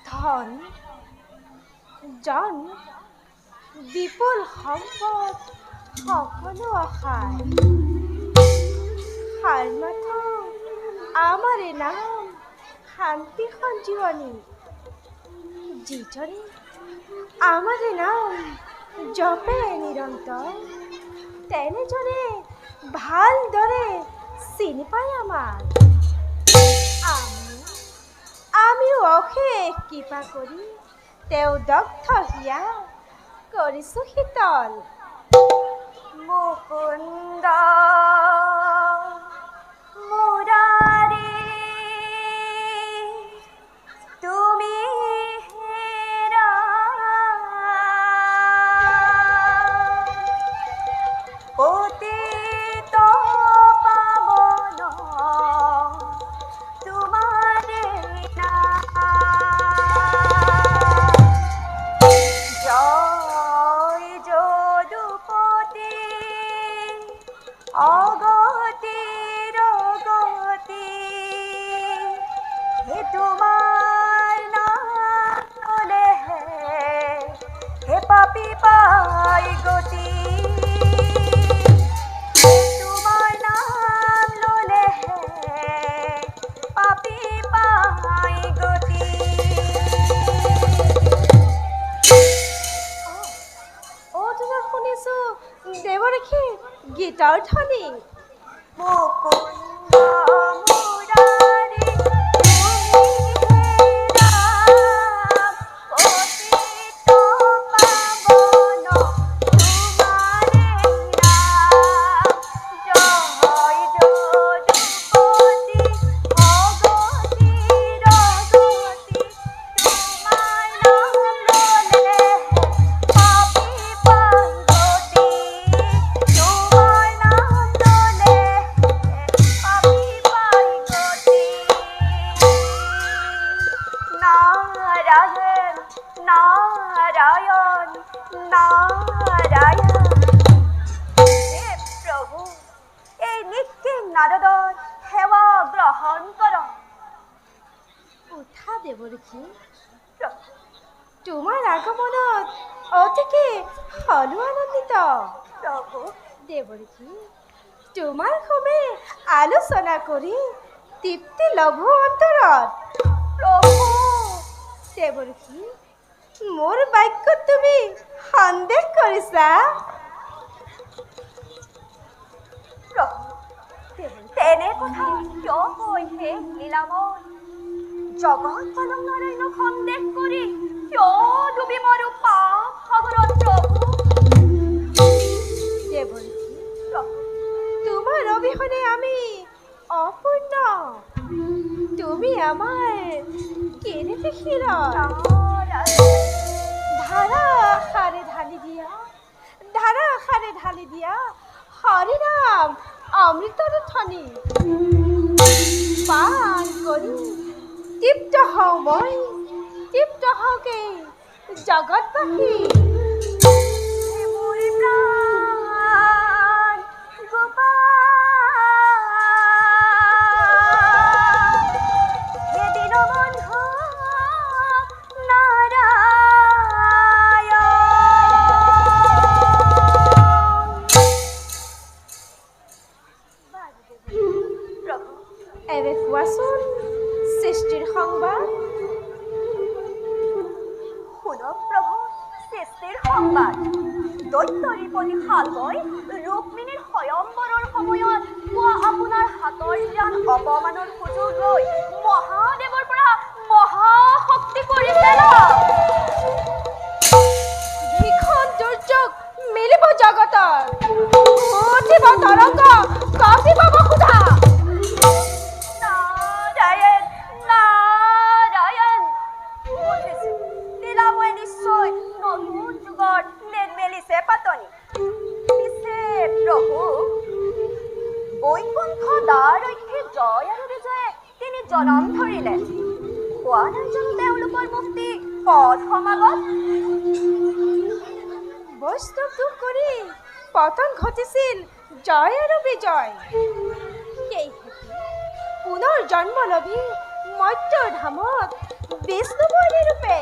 ধন জন বিপুল সম্পদ সকলো অসাৰ সাৰ মাথো আমাৰে নাম শান্তি সঞ্জীৱনী যিজনে আমাৰে নাম জপে নিৰন্তৰ তেনেজনে ভালদৰে চিনি পায় আমাক আমিও অশেষ কৃপা কৰি তেওঁ দগ্ধ হিয়া কৰিছো শীতল মুকুন্দ মুৰাৰী তুমি হেৰা পতিত পাৱন তোমাৰে জয় যদুপতি অগতিৰ গতি হে তোমাৰ নাম ল'লে হে পাপী পাই গতি তোমাৰ নাম ল'লে পাপী পাই গতি শুনিছো দেৱৰখী গীতৰ ধ্বনি মুকুন্দ মুৰাৰী তুমি হেৰা পতিত পাৱন তোমাৰে নাম জয় যদুপতি অগতিৰ গতি তোমাৰ নাম ল'লে পাপী পাই গতি তোমাৰ নাম ল'লে পাপী পাই গতি নাৰায়ণ নাৰায়ণ নাৰায়ণ হে প্ৰভু এই নিখিল নাৰদৰ সেৱা গ্ৰহণ কৰ উঠা দেৱৰখী তোমাৰ আগমনত অতিকে হলো আনন্দিত প্ৰভু দেৱৰখী তোমাৰ সবে আলোচনা কৰি তৃপ্তি লভো অন্তৰত প্ৰভু দেৱৰখী মোৰ বাক্যত তুমি সন্দেহ কৰিছা তেনে কথা কিয় কৈছে লীলাময় জগত পালন নাৰায়ণ সন্দেহ কৰি কিয় ডুবি মৰো পাপ সাগৰত প্ৰভু দেৱৰখী তোমাৰ অবিহনে আমি অপূৰ্ণ তুমি আমাৰ কেনেকে শিৰণ ধাৰাসাৰে ঢালি দিয়া হৰি নাম অমৃতৰ ধ্বনি পান কৰি তৃপ্ত হওঁ মই তৃপ্ত হওঁকে জগতবাসী মোৰ প্ৰাণ গোপাল হে দীনবন্ধু এবে কোৱাচোন সৃষ্টিৰ সংবাদ শুনক প্ৰভু সৃষ্টিৰ সংবাদ দৈত্যৰিপতি শালবৈ ৰুক্মিণীৰ স্বয়ম্বৰৰ সময়ত পোৱা আপোনাৰ হাতৰ জ্ঞান অপমানৰ সুযোগ লৈ মহাদেৱৰ পৰা মহাশক্তি কৰি পেলাওক ভীষণ দুৰ্যোগ মিলিব জগতৰ উঠিব তৰংগ কাটিব বসুধা নাৰায়ণ বুঝেছি লীলাময় নিশ্চয় নতুন জনম ধৰিলে কোৱা নাই জানো তেওঁলোকৰ মুক্তি পথ সমাগত বৈষ্ণৱ দুখ কৰি পতন ঘটিছিল জয় আৰু বিজয় সেই পুনৰ জন্ম লভি মৰ্ত্যৰ ধামত বিষ্ণুবলী ৰূপে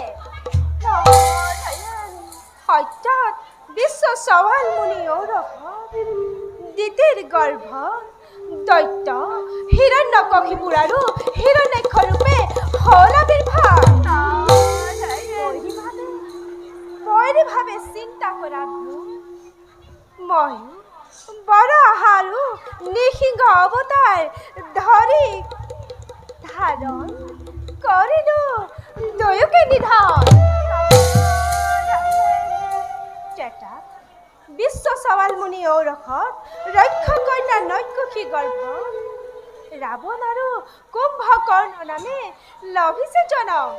সত্যত বিশ্ব চৱাল মুনি দিতিৰ গৰ্ভ দৈত্য হিৰণ্যকশিপুৰ আৰু হিৰণ্যাক্ষ ৰূপে হ'ল আবিৰ্ভাৱ ভাবে চিন্তা কৰা মই বৰাহ আৰু নৃসিংহ অৱতাৰ ধৰি ধাৰণ কৰিলো দুয়োকে নিধন বিশ্ব চৱাল মুনি ঔৰসত ৰক্ষ কন্যা নৈকশী গৰ্ভ ৰাৱণ আৰু কুম্ভকৰ্ণ নামে লভিছে জনম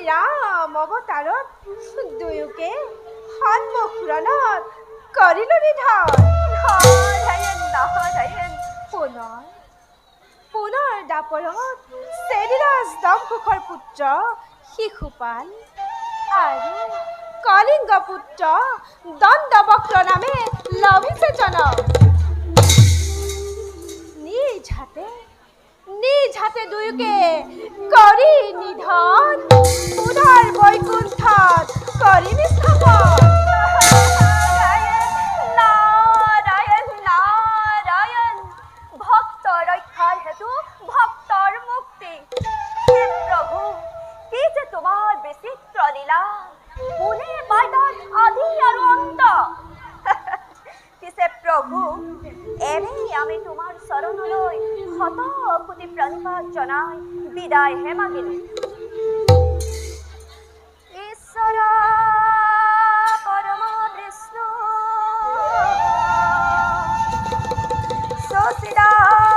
ৰাম অৱতাৰত দুয়োকে সন্মুখৰণত কৰিলো নিধন পুনৰ দাপৰত চেৰিৰাজ দম্ভুকৰ পুত্ৰ শিশুপাল আৰু কলিংগ পুত্ৰ দণ্ডবক্ৰ নামে লভিছে জনম নিজ হাতে দুয়োকে কৰি নিধন পুনৰ বৈকুণ্ঠত কৰি স্থাপন নাৰায়ণ নাৰায়ণ ভক্ত ৰক্ষাৰ হেতু ভক্তৰ মুক্তি হে প্ৰভু কি যে তোমাৰ বিচিত্ৰ লীলা কোনে পায় তাত আদি আৰু অন্ত পিছে প্ৰভু এনেই আমি তোমাৰ চৰণলৈ শত কোটি প্ৰণিপাত জনাই বিদায়হে মাগিলো ঈশ্বৰ পৰম বিষ্ণু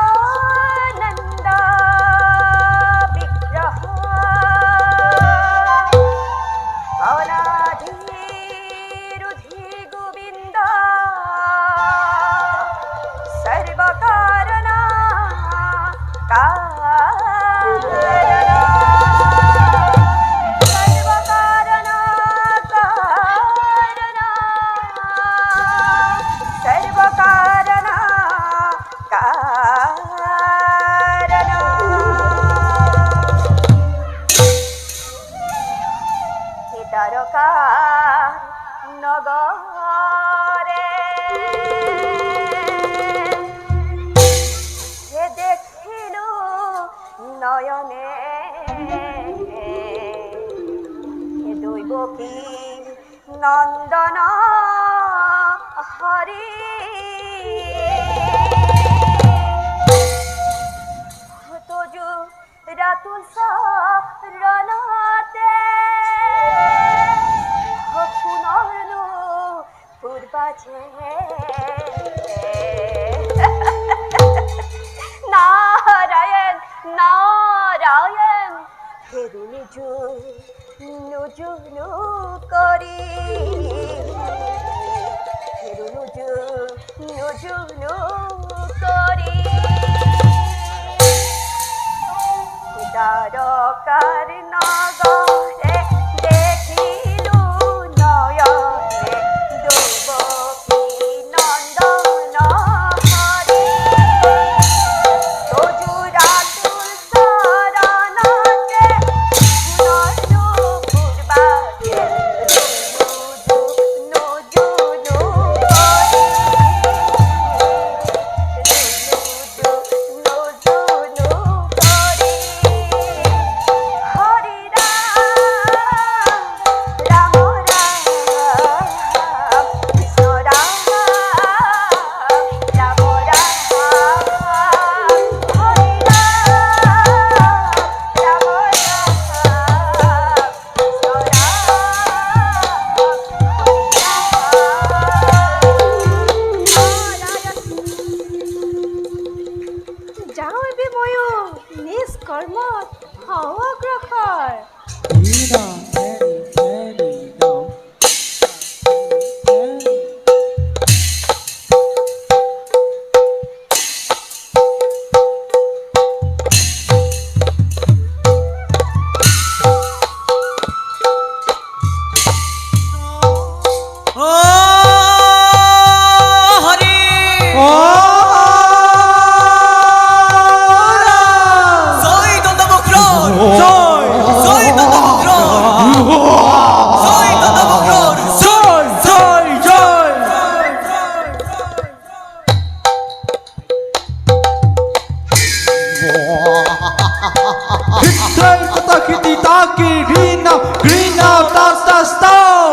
সচিদানন্দ বিগ্ৰহ অনাদি ৰুধি গোবিন্দ সর্বকারণ নগরে দেখিলু নয়নে দৈবকী নন্দন হরি তজু রাতুল রণতে পুনর্নু পূর্বাছে নারায়ণ নারায়ণ হেরু নিজু নুজুনু করি হেরু নুজুনু করি দ্বারকার নগরে দেখিলু নয়নে দৈবকী নন্দন হরি তজু রাতুল শরণতে পুনর্নু পূর্বাছে নুজুনু করি নুজুনু করি জয় দাদা বকর জয় জয় জয় হিটলার কথা খিতি তাকি ঘৃণা ঘৃণা তাস তাস তাও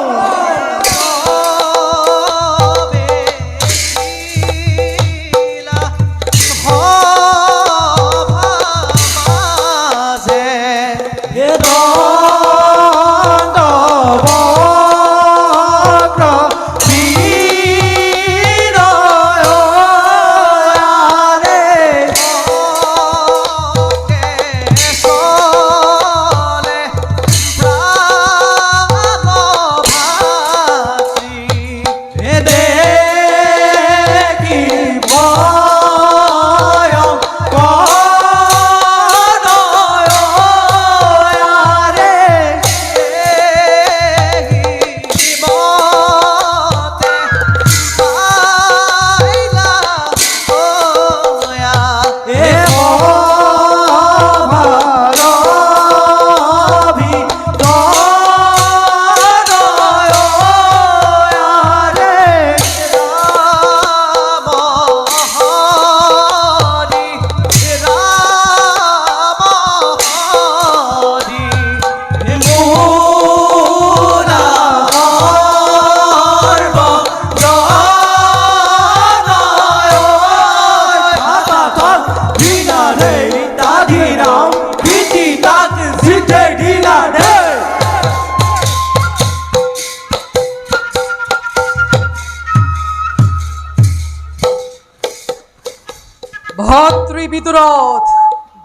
ভাতৃবিদুরথ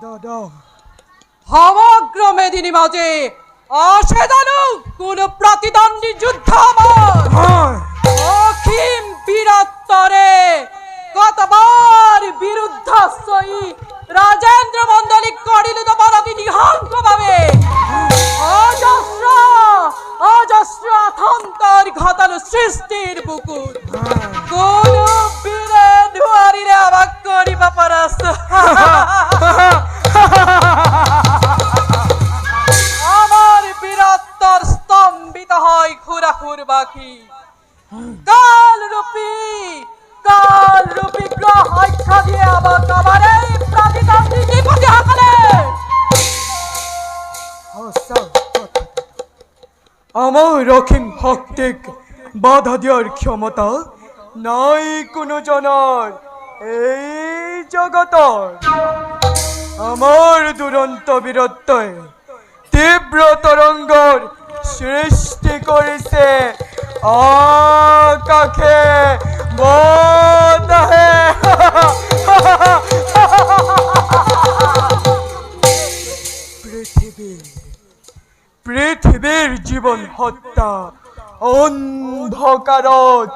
দাদা সমগ্র মেদিনী মাঝে আসে জানো কোন প্রতিদ্বন্দ্বী যুদ্ধ আমার অখিম বীরত্তরে কতবার বিরুদ্ধশ্রয়ী রাজেন্দ্র মন্ডলী করিল তোমারতি নিহঙ্গ ভাবে অজস্র অজস্র আথন্তর ঘটালো সৃষ্টির বুকুর কোন বীরে দুয়ারিরে আবাক করিবা পরাস্ত আমার বীরত্বর স্তম্ভিত হয় খুরাখুর বাকি কাল রূপী গ্রহ আখ্যা দিয়ে আবার আমার এই প্রতিদ্বন্দ্বী নিপতি হাকালে আমার রখিম ভক্তিক বাধা দেওয়ার ক্ষমতা নাই কোনো জনার এই জগতর আমার দুরন্ত বীরত্বয় তীব্র তরঙ্গর সৃষ্টি করেছে আকাশে বদহে পৃথিবীর জীবন হত্যা অন্ধকারত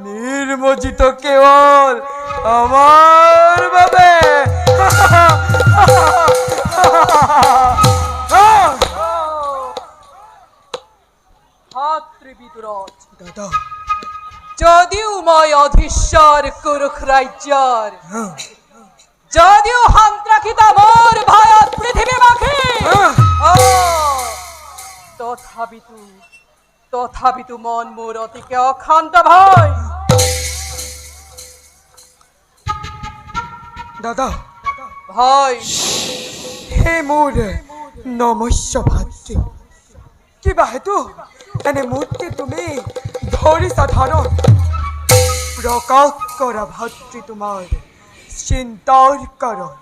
নির্মজিত কেবল আমার ভাবে ভাতৃবিদুরথ দাদা যদিও মই অধীশ্বর কুরুখ রাজ্যর যদিও সন্ত্রাসিত মোর ভয়ত পৃথিবী মাখি তথাপিতো মন মোৰ অতিকে অশান্ত ভয় দাদা ভয় হে মোৰ নমস্য ভাতৃ কিবা হেতু এনে মূৰ্তি তুমি ধৰিছা ধাৰণ প্ৰকাশ কৰা ভাতৃ তোমাৰ চিন্তাৰ কাৰণ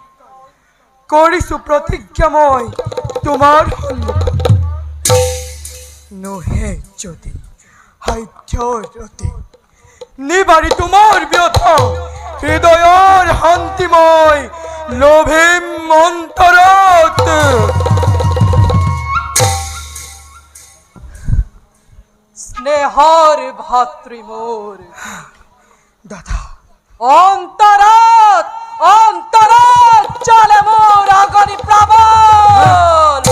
কৰিছো প্ৰতিজ্ঞা মই তোমাৰ সন্মুখত নহে যদি সাধ্যৰতে নিবাৰি তোমাৰ ব্যথা হৃদয়ৰ শান্তিময় লোভিম অন্তৰত স্নেহৰ ভাতৃ মোৰ দাদা অন্তৰত চলে মোৰ অগণি প্লাবন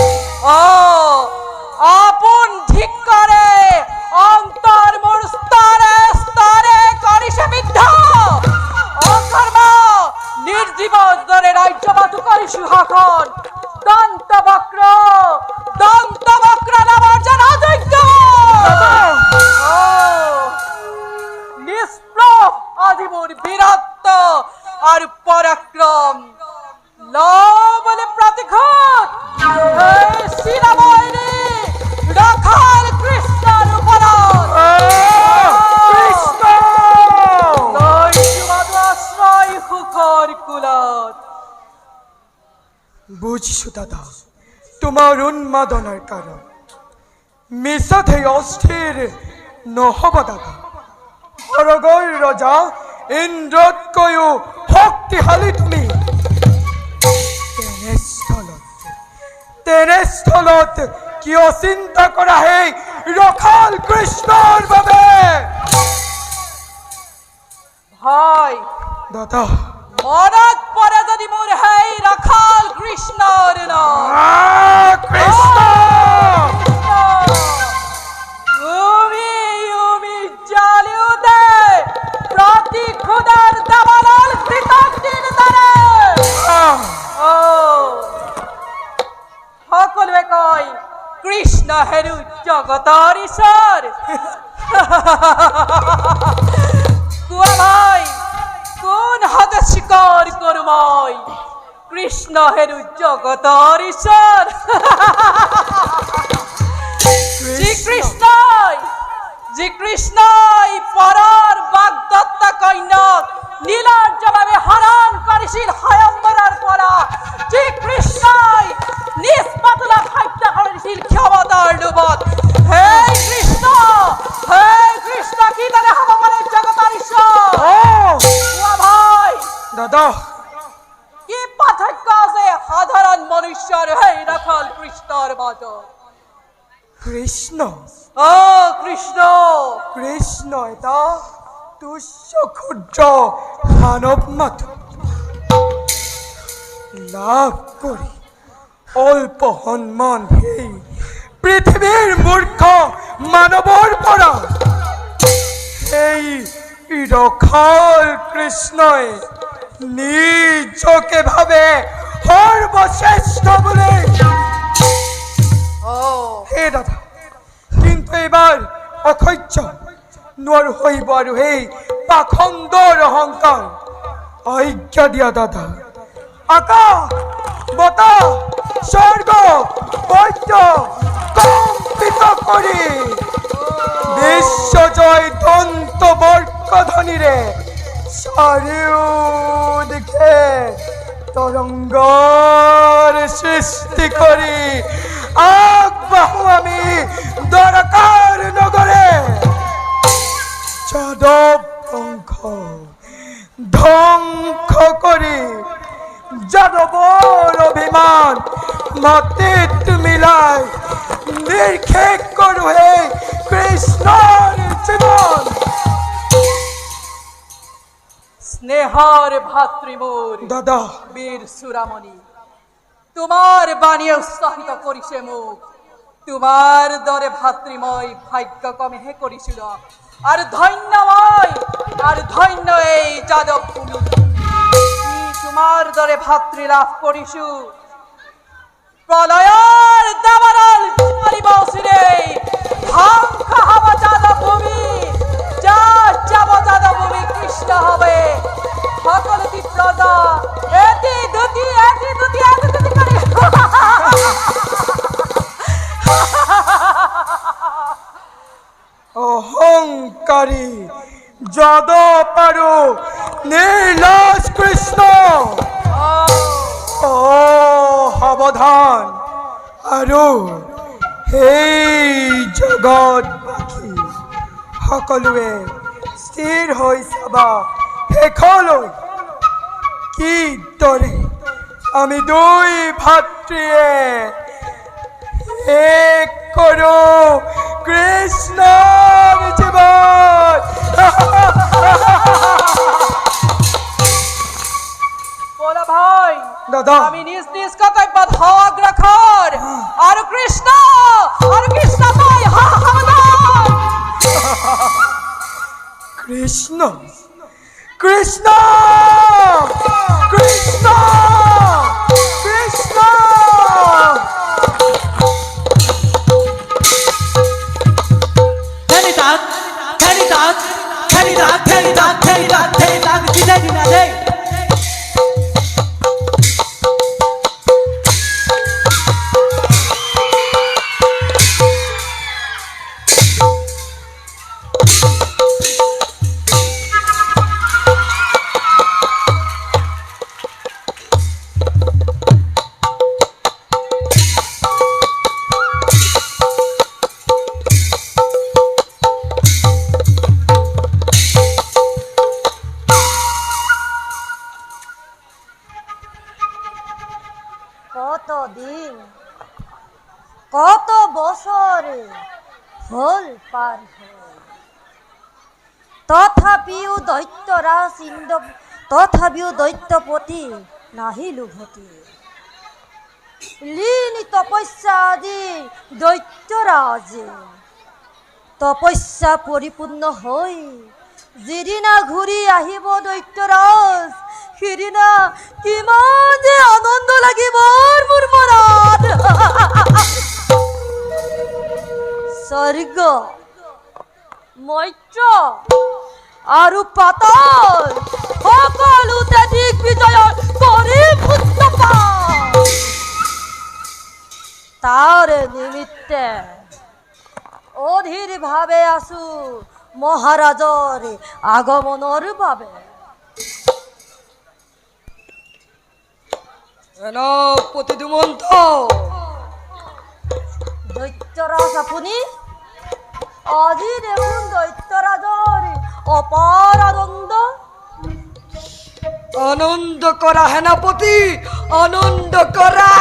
আপোন ঠিক কৰে অন্তৰ মোৰ স্তৰে স্তৰে কৰিছে বিদ্ধ অকৰ্ম নিৰ্জীৱ দৰে ৰাজ্যবাদু কৰিছো শাসন দন্ত বক্ৰ নামৰ জনা তোমাৰ উন্মাদনাৰ কাৰণ মিশাতে অস্থিৰ নহব দাদা অৰগৰ ৰজা ইন্দ্ৰতকৈও শক্তিশালী তুমি তেনেস্থলত কিয় চিন্তা কৰা হে ৰখাল কৃষ্ণৰ বাবে ভাই দাদা মনত পৰে যদি মোৰ সেই ৰাখাল কৃষ্ণৰ নাম কৃষ্ণ তুমি তুমি জ্বালিও দে প্ৰতি খুদাৰ দাবালাল কৃতজ্ঞৰ দ্বাৰা সকলোৱে কয় কৃষ্ণ হেৰু জগতৰ ঈশ্বৰ কোৱা ভাই কোন হাতে স্বীকাৰ কৰো মই কৃষ্ণ হেৰু জগতৰ ঈশ্বৰ শ্ৰীকৃষ্ণই পৰৰ বাগদত্তা কন্যাক নীলাৰ্জভাৱে হৰণ কৰিছিল স্বয়ম্বৰৰ পৰা শ্ৰীকৃষ্ণই নিষ্পাতলাক হত্যা কৰিছিল ক্ষমতাৰ লোভত হে কৃষ্ণ কি দৰে হ'ব পাৰে জগতৰ ঈশ্বৰ কোৱা ভাই দাদা কি পাৰ্থক্য আছে সাধাৰণ মনুষ্যৰ সেই ৰাখাল কৃষ্ণৰ মাজত কৃষ্ণ কৃষ্ণ কৃষ্ণ এটা তুচ্ছ ক্ষুদ্ৰ মানৱ মাত্ৰ লাভ কৰি অল্প সন্মান সেই পৃথিৱীৰ মূৰ্খ মানৱৰ পৰা সেই ৰখাল কৃষ্ণই নিজকে ভাবে সৰ্বশ্ৰেষ্ঠ বুলি হে দাদা কিন্তু এইবাৰ অসহ্য নোৱাৰো সহিব আৰু সেই পাখণ্ডৰ অহংকাৰ আজ্ঞা দিয়া দাদা আকাশ বতাহ স্বৰ্গ বৈদ্য কম্পিত কৰি বিশ্বজয় দন্ত বৰ্কধ্বনিৰে চাৰিওদিশে তৰংগৰ সৃষ্টি কৰি আগবাঢ়ো আমি দ্বাৰকাৰ নগৰে যাদৱ বংশ ধ্বংস কৰি যাদৱৰ অভিমান মাটিত মিলাই নিৰ্শেষ কৰো হে কৃষ্ণৰ জীৱন স্নেহৰ ভাতৃ মোৰ দাদা বীৰ চূড়ামণি তোমাৰ বাণীয়ে উৎসাহিত কৰিছে মোক তোমাৰ দৰে ভাতৃ মই ভাগ্য কমেহে কৰিছিলো আৰু ধন্য এই যাদৱ ভূমি তোমাৰ দৰে ভাতৃ লাভ কৰিছো প্ৰলয়ৰ দাবানল জ্বলিব চিৰেই ধ্বংস হ'ব যাদৱ ভূমি যাব যাদৱ ভূমি কৃষ্ণ হবে সকলোটি প্ৰজা এটি দুটি কৰি অহংকাৰী যদ পাৰো নীলাজ কৃষ্ণ সাৱধান আৰু সেই জগতবাসী সকলোৱে স্থিৰ হৈ চাবা শেষলৈ কিদৰে আমি দুই ভাতৃয়ে এক কৰো কৃষ্ণৰ জীৱন বলা ভাই দাদা আমি নিজ নিজ কৰ্তব্যত অগ্ৰসৰ আৰু কৃষ্ণ মই সাৱধান কৃষ্ণ কৃষ্ণ কৃষ্ণ কৃষ্ণ উদ্ধাৰ হয়। তথাপিও দৈত্যপতি নাহি লুভতি। লীনি তপস্যা আদি দৈত্যৰাজে তপস্যা পৰিপূৰ্ণ হৈ যিদিনা ঘূৰি আহিব দৈত্যৰাজ, সিদিনা কিমান যে আনন্দ লাগিব মোৰ মনত। স্বৰ্গ, মৰ্ত্য আৰু পাতাল সকলোতে দিগ্বিজয় কৰিম উৎপাত। তাৰ নিমিত্তে অধীৰ ভাৱে আছো মহাৰাজৰ আগমনৰ বাবে। সেনাপতি দুমন্ত, দৈত্যৰাজ আপুনি? আজি দেখোন দৈত্যৰাজৰ অপাৰ আনন্দ। আনন্দ কৰা সেনাপতি, আনন্দ কৰা।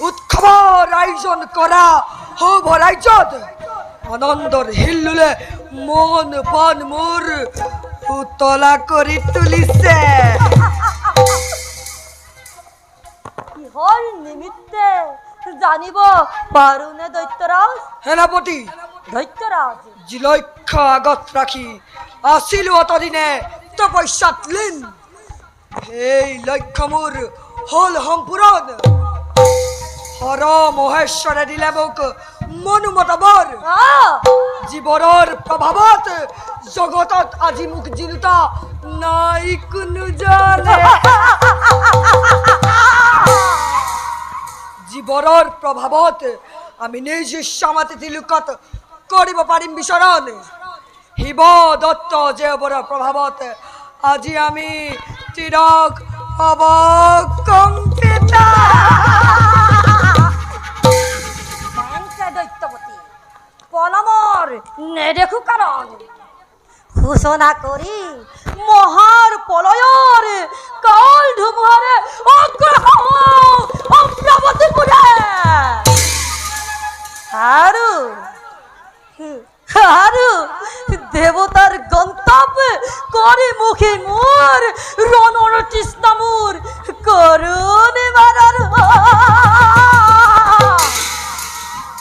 উৎসৱৰ আয়োজন কৰা হব ৰাজ্যত। আনন্দৰ হিল্লোলে মন প্ৰাণ মোৰ উতলা কৰি তুলিছে। কিহৰ নিমিত্তে জানিব পাৰোনে দৈত্যৰাজ? সেনাপতি, দৈত্যৰাজ, যি লক্ষ্য আগত ৰাখি আছিলো অতদিনে তপস্যাত লীন, সেই লক্ষ্য মোৰ হল সম্পূৰণ। হৰ মহেশ্বৰে দিলে মোক মনোমত বৰ। জীৱনৰ প্ৰভাৱত জগতত আজি মোক জিলোতা নাই কোনো জানে। জীৱনৰ প্ৰভাৱত আমি নিজ সমাধি লোকত কৰিব পাৰিম বিচৰণ। শিৱ দত্ত জেৱৰৰ প্ৰভাৱত আজি আমি চিৰক অৱকম্পিত। দৈত্যপতি পলমৰ নেদেখো কাৰণ ঘোষণা কৰি মহাৰ প্ৰলয়ৰ কাল ধুমুহাৰে অগ্ৰৱতীপুৰে আৰু দেৱতাৰ গন্তব্য কৰি মুখী মোৰ ৰণৰ তৃষ্ণা মোৰ কৰুণ মাৰাৰ।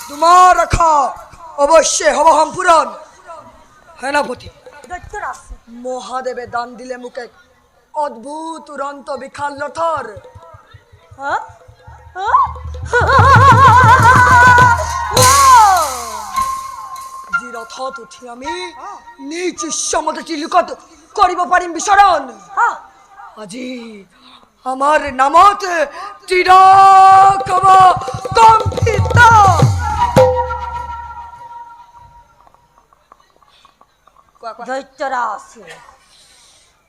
তোমাৰ আশা অৱশ্যে হ'ব সম্পূৰণ। সেনাপতি, দৈত্যৰাজ, মহাদেৱে দান দিলে মোক এক অদ্ভুত উৰন্ত বিশাল ৰথৰ। যি ৰথত উঠি আমি নিজ ইচ্ছামতে লোকত কৰিব পাৰিম বিচৰণ। আজি আমাৰ নামত চিৰক অৱকম্পিত। দৈত্যৰাজ,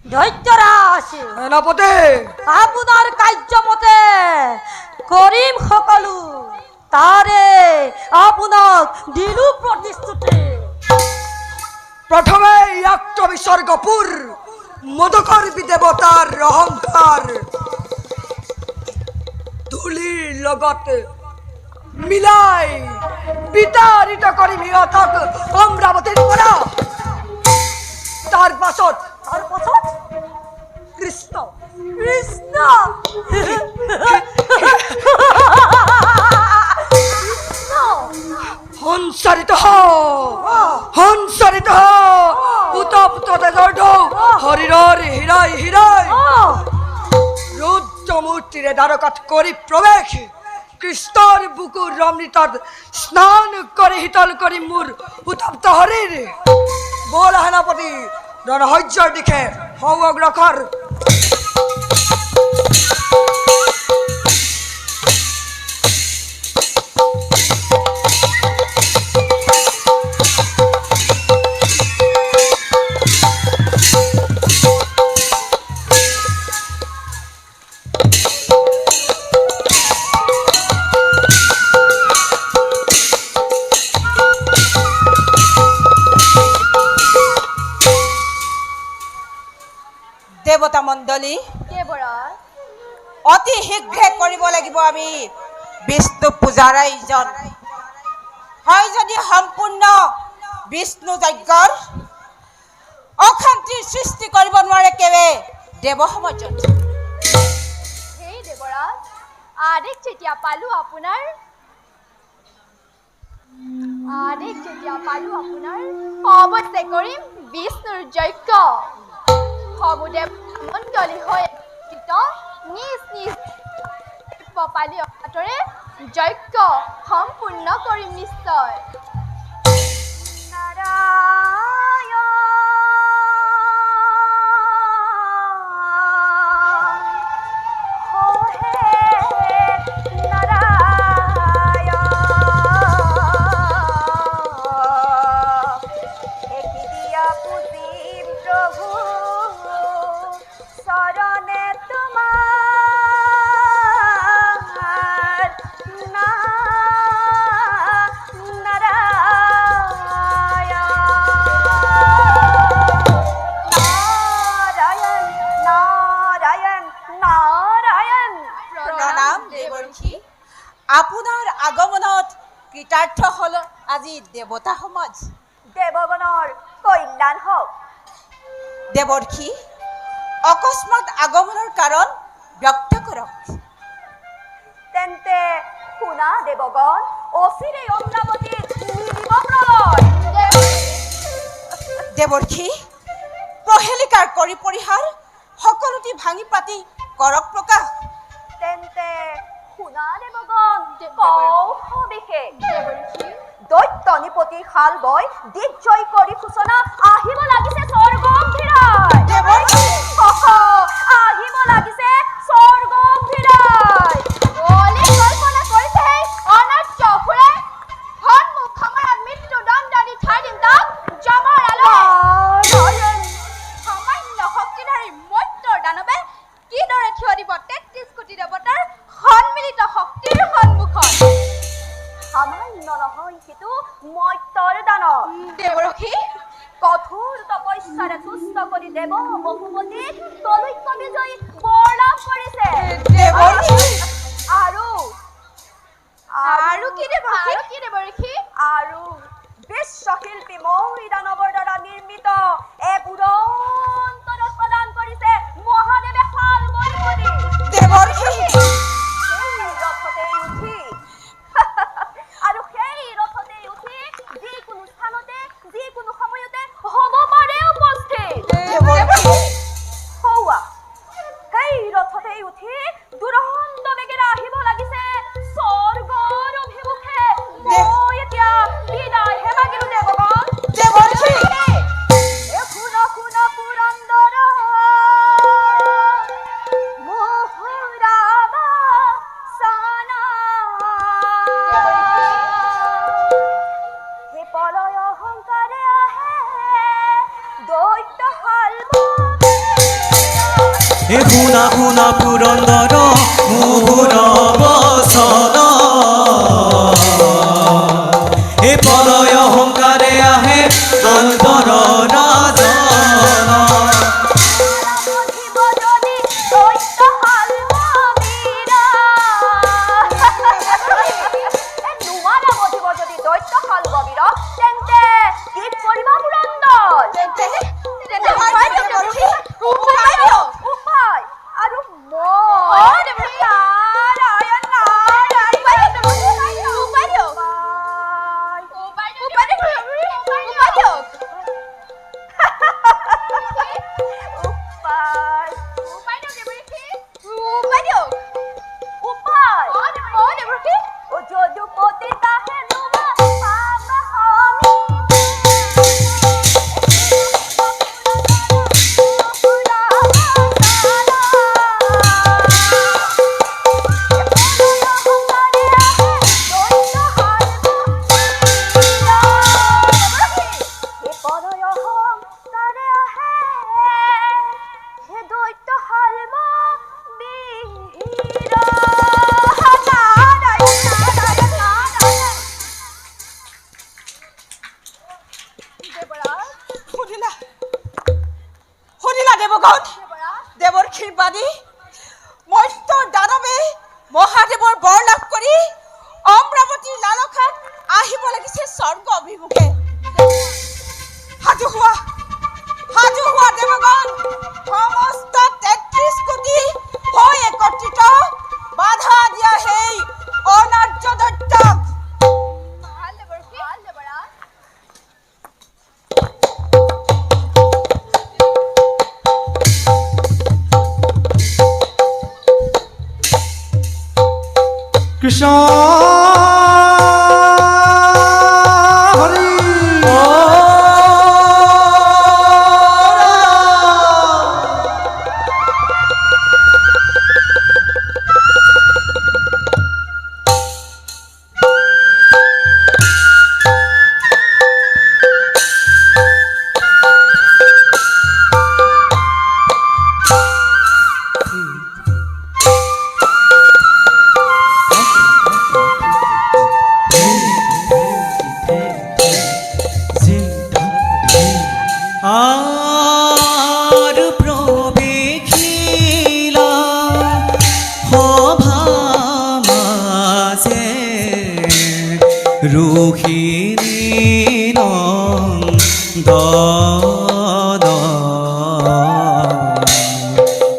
দৈত্যৰাজ, সেনাপতি, আপোনাৰ কাৰ্যমতে কৰিম সকলো। তাৰে আপোনাক দিলো প্ৰতিশ্ৰুতি। প্ৰথমে আত্মবিসৰ্গপুৰ মদকৰ দেৱতাৰ অহংকাৰ ধূলিৰ লগত মিলাই বিতাড়িত কৰিম সিহঁতক অমৰাৱতীৰ পৰা। তাৰ পাছত কৃষ্ণ কৃষ্ণ সঞ্চাৰিত উত্তপ্ত তেজৰ ঢৌ শৰীৰৰ হীৰাই হীৰাই ৰুদ্ৰমূৰ্তিৰে দ্বাৰকাত কৰি প্ৰৱেশ। কৃষ্ণৰ বুকুৰ অমৃতত স্নান কৰি শীতল কৰি মোৰ উত্তপ্ত শৰীৰ। বল সেনাপতি, ৰণসজ্যাৰ দিশে হওঁ অগ্ৰসৰ। দেৱতা মণ্ডলী, দেৱৰাজ, অতি শীঘ্ৰে কৰিব লাগিব আমি বিষ্ণু পূজাৰ আয়োজন। হয় যদি সম্পূৰ্ণ বিষ্ণু যজ্ঞৰ অশান্তিৰ সৃষ্টি কৰিব নোৱাৰে কেৱে দেৱ সমাজত। সেই দেৱৰাজ আদেশ যেতিয়া পালো আপোনাৰ অৱশ্যে কৰিম বিষ্ণুৰ যজ্ঞ। সমুদেৱ মণ্ডলী হৈ নিজ নিজ পালি হাতৰে যজ্ঞ সম্পূৰ্ণ কৰিম নিশ্চয়। আপোনাৰ আগমনত কৃতাৰ্থ হল আজি দেৱতা সমাজ। দেৱগণৰ কল্যাণ হওক। দেৱৰ্ষি অকস্মাত আগমনৰ কাৰণ ব্যক্ত কৰক। তেন্তে শুনা দেৱগণ, অচিৰে অমৰাৱতীত মিলিব প্ৰলয়। দেৱৰ্ষি প্ৰহেলিকাৰ কৰি পৰিহাৰ সকলোটি ভাঙি পাতি কৰক প্ৰকাশ। তেন্তে শুনা দেৱগণ, কওঁ সবিশেষ। দৈত্য নিপতি শাল বৈ দিগ্জয় কৰি সূচনা আহিব লাগিছে স্বৰ্গম্ভীৰাই। আহিব লাগিছে স্বৰ্গম্ভীৰাই। কল্পনা কৰিছে অনাৰ্য অসুৰে সন্মুখ সময়ত মৃত্যুদণ্ড দি ঠাই দিম তাক যমৰ আলয়। সামান্য শক্তিধাৰী মৈত্যৰ দানৱে কিদৰে থিয় দিব ৩৩ কোটি দেৱতাৰ সন্মিলিত শক্তিৰ সন্মুখত। সামান্য নহয় সিটো মৈত্যৰ দানৱ। দেৱৰক্ষী কঠোৰ তপস্যাৰে তুষ্ট কৰি দেৱ বহুমতীক তলৈক্য বিজয়ী বৰ লাভ কৰিছে। আৰু কি দেৱৰক্ষী আৰু বিশ্বশিল্পী মৌৰী দানৱৰ দ্বাৰা নিৰ্মিত এক উড়ন্ত ৰথ প্ৰদান কৰিছে মহাদেৱে শাল বৈ কৰি। সেই ৰথতেই উঠি যিকোনো স্থানতে যিকোনো সময়তে হ'ব পাৰে উপস্থিত। সেই ৰথতেই উঠি দুৰন্ত বেগেৰে আহিব লাগিছে স্বৰ্গৰ অভিমুখে। মই এতিয়া বিদায়হে মাগিলো দেৱগণ। শুনা পুৰন্দৰ মোহৰাবা সানা। হে পলয় অহংকাৰে আহে দৈত্য শাল এ শুনা শুনা পুৰন্দৰ মোহৰ বচন, এ পলয় অহংকাৰে আহে অন্তৰ ৰাজন। তেন্তে কি কৰিবা পুৰন্দৰ? উপায় আৰু যদুপতি তাহে শুনিলা দেৱগণ? দেৱৰ্ষিৰ বাণী মৈত্যৰ দানৱে মহাদেৱৰ বৰ লাভ কৰি অমৰাৱতীৰ লালসাত আহিব লাগিছে কৃষ্ণ হৰি আৰ প্ৰবেশিলা সভা মাঝে ৰোহিণী নন্দন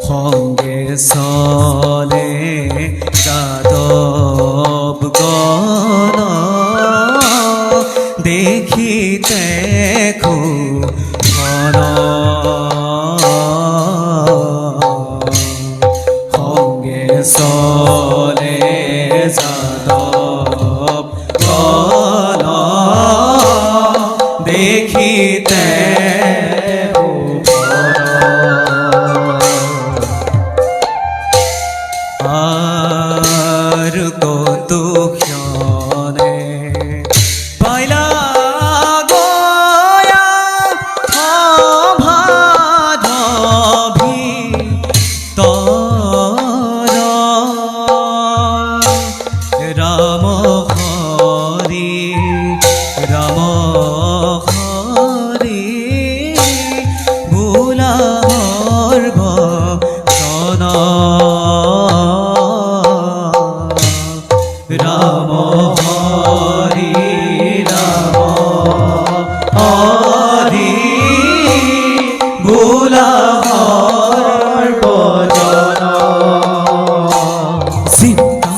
সঙ্গে চলে যাদৱ গণ দেখিতে সঙ্গে চলে যাদৱ গণ দেখিতে আৰ কত ক্ষণে পাইলা গয়া সভাধি তৰ ৰাম হৰি ৰাম হৰি বোলাহৰ ভজন ৰাম হৰি ৰাম হৰি বোলাহৰ ভজন সীতা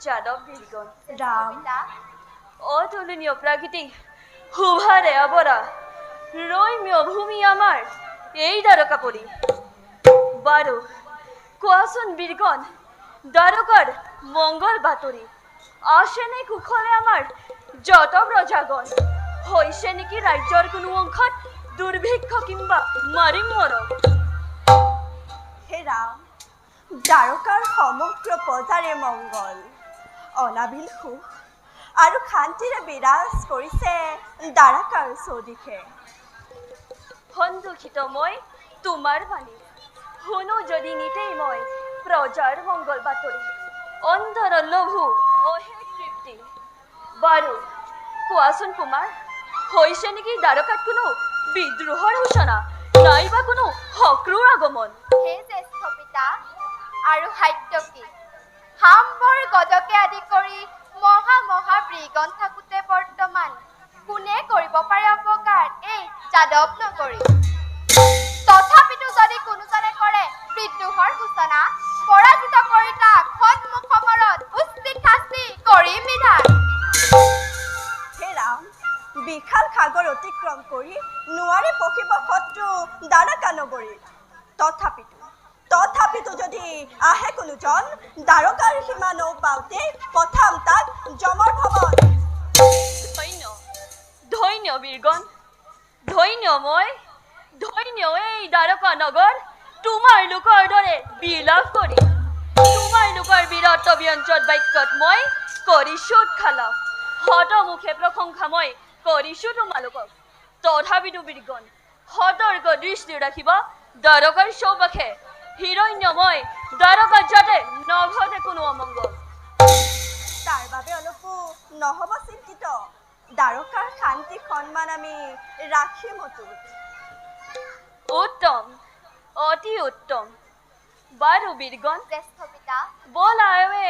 যাদৱ বীৰগণ ৰাম অতুলনীয় প্ৰাকৃতিক শোভাৰে আৱৰা ৰম্য ভূমি আমাৰ এই দ্বাৰকাপুৰী। বাৰু কোৱাচোন বীৰগণ, দ্বাৰকাৰ মংগল বাতৰি আছেনে কুশলে আমাৰ যত প্ৰজাগণ? হৈছে নেকি ৰাজ্যৰ কোনো অংশত দুৰ্ভিক্ষ কিম্বা মাৰিম মৰম? হে ৰাম, দ্বাৰকাৰ সমগ্ৰ প্ৰজাৰে মংগল, অনাবিল সুখ আৰু শান্তিৰে বিৰাজ কৰিছে দ্বাৰকাৰ চৌদিশে। সন্তোষিত মই তোমাৰ বাণী শুনো যদি নিতেই মই প্ৰজাৰ মংগল বাতৰি অন্তৰৰ লঘু অশেষ তৃপ্তি। বাৰু কোৱাচোন কুমাৰ, হৈছে নেকি দ্বাৰকাত কোনো বিদ্ৰোহৰ সূচনা নাইবা কোনো শত্ৰুৰ আগমন? হে জ্যেষ্ঠ পিতা আৰু সাত্যকী, সাম্বৰ গদকে আদি কৰি মহা মহা বৃগণ থাকোঁতে বৰ্তমান কোনে কৰিব পাৰে অপকাৰ এই যাদৱ নগৰী? তথাপিতো যদি কোনোজনে কৰে বিদ্ৰোহৰ সূচনা, পৰাজিত কৰি তাক সন্মুখ সমৰত উচিত শাস্তি কৰিম নিধান। হে ৰাম, বিশাল সাগৰ অতিক্ৰম কৰি নোৱাৰে পকিব শত্ৰু দ্বাৰকা নগৰীত। তথাপিতো যদি আহে কোনোজন দ্বাৰকাৰ সীমা নৌ পাওঁতে পঠাম তাক যমৰ ভৱন। ধন্য ধন্য বীৰগণ, ধন্য মই, ধন্য এই দ্বাৰকা নগৰ তোমাৰ লোকৰ দৰে বিলাস কৰি। তোমাৰ লোকৰ বীৰত্ব ব্যঞ্জত বাক্যত মই কৰিছো উৎখালাপ, হতমুখে প্ৰশংসা মই কৰিছো তোমালোকক। তথাপিতো বীৰগণ সতৰ্ক দৃষ্টি ৰাখিব দ্বাৰকাৰ চৌপাশে, হিৰণ্যময় দ্বাৰকাত যাতে নঘটে কোনো অমংগল। তাৰ বাবে অলপো নহ'ব চিন্তিত, দ্বাৰকাৰ শান্তি সন্মান আমি ৰাখিম অটুট। উত্তম, অতি উত্তম। বাৰু বীৰগণ জ্যেষ্ঠ পিতা বলা এৱে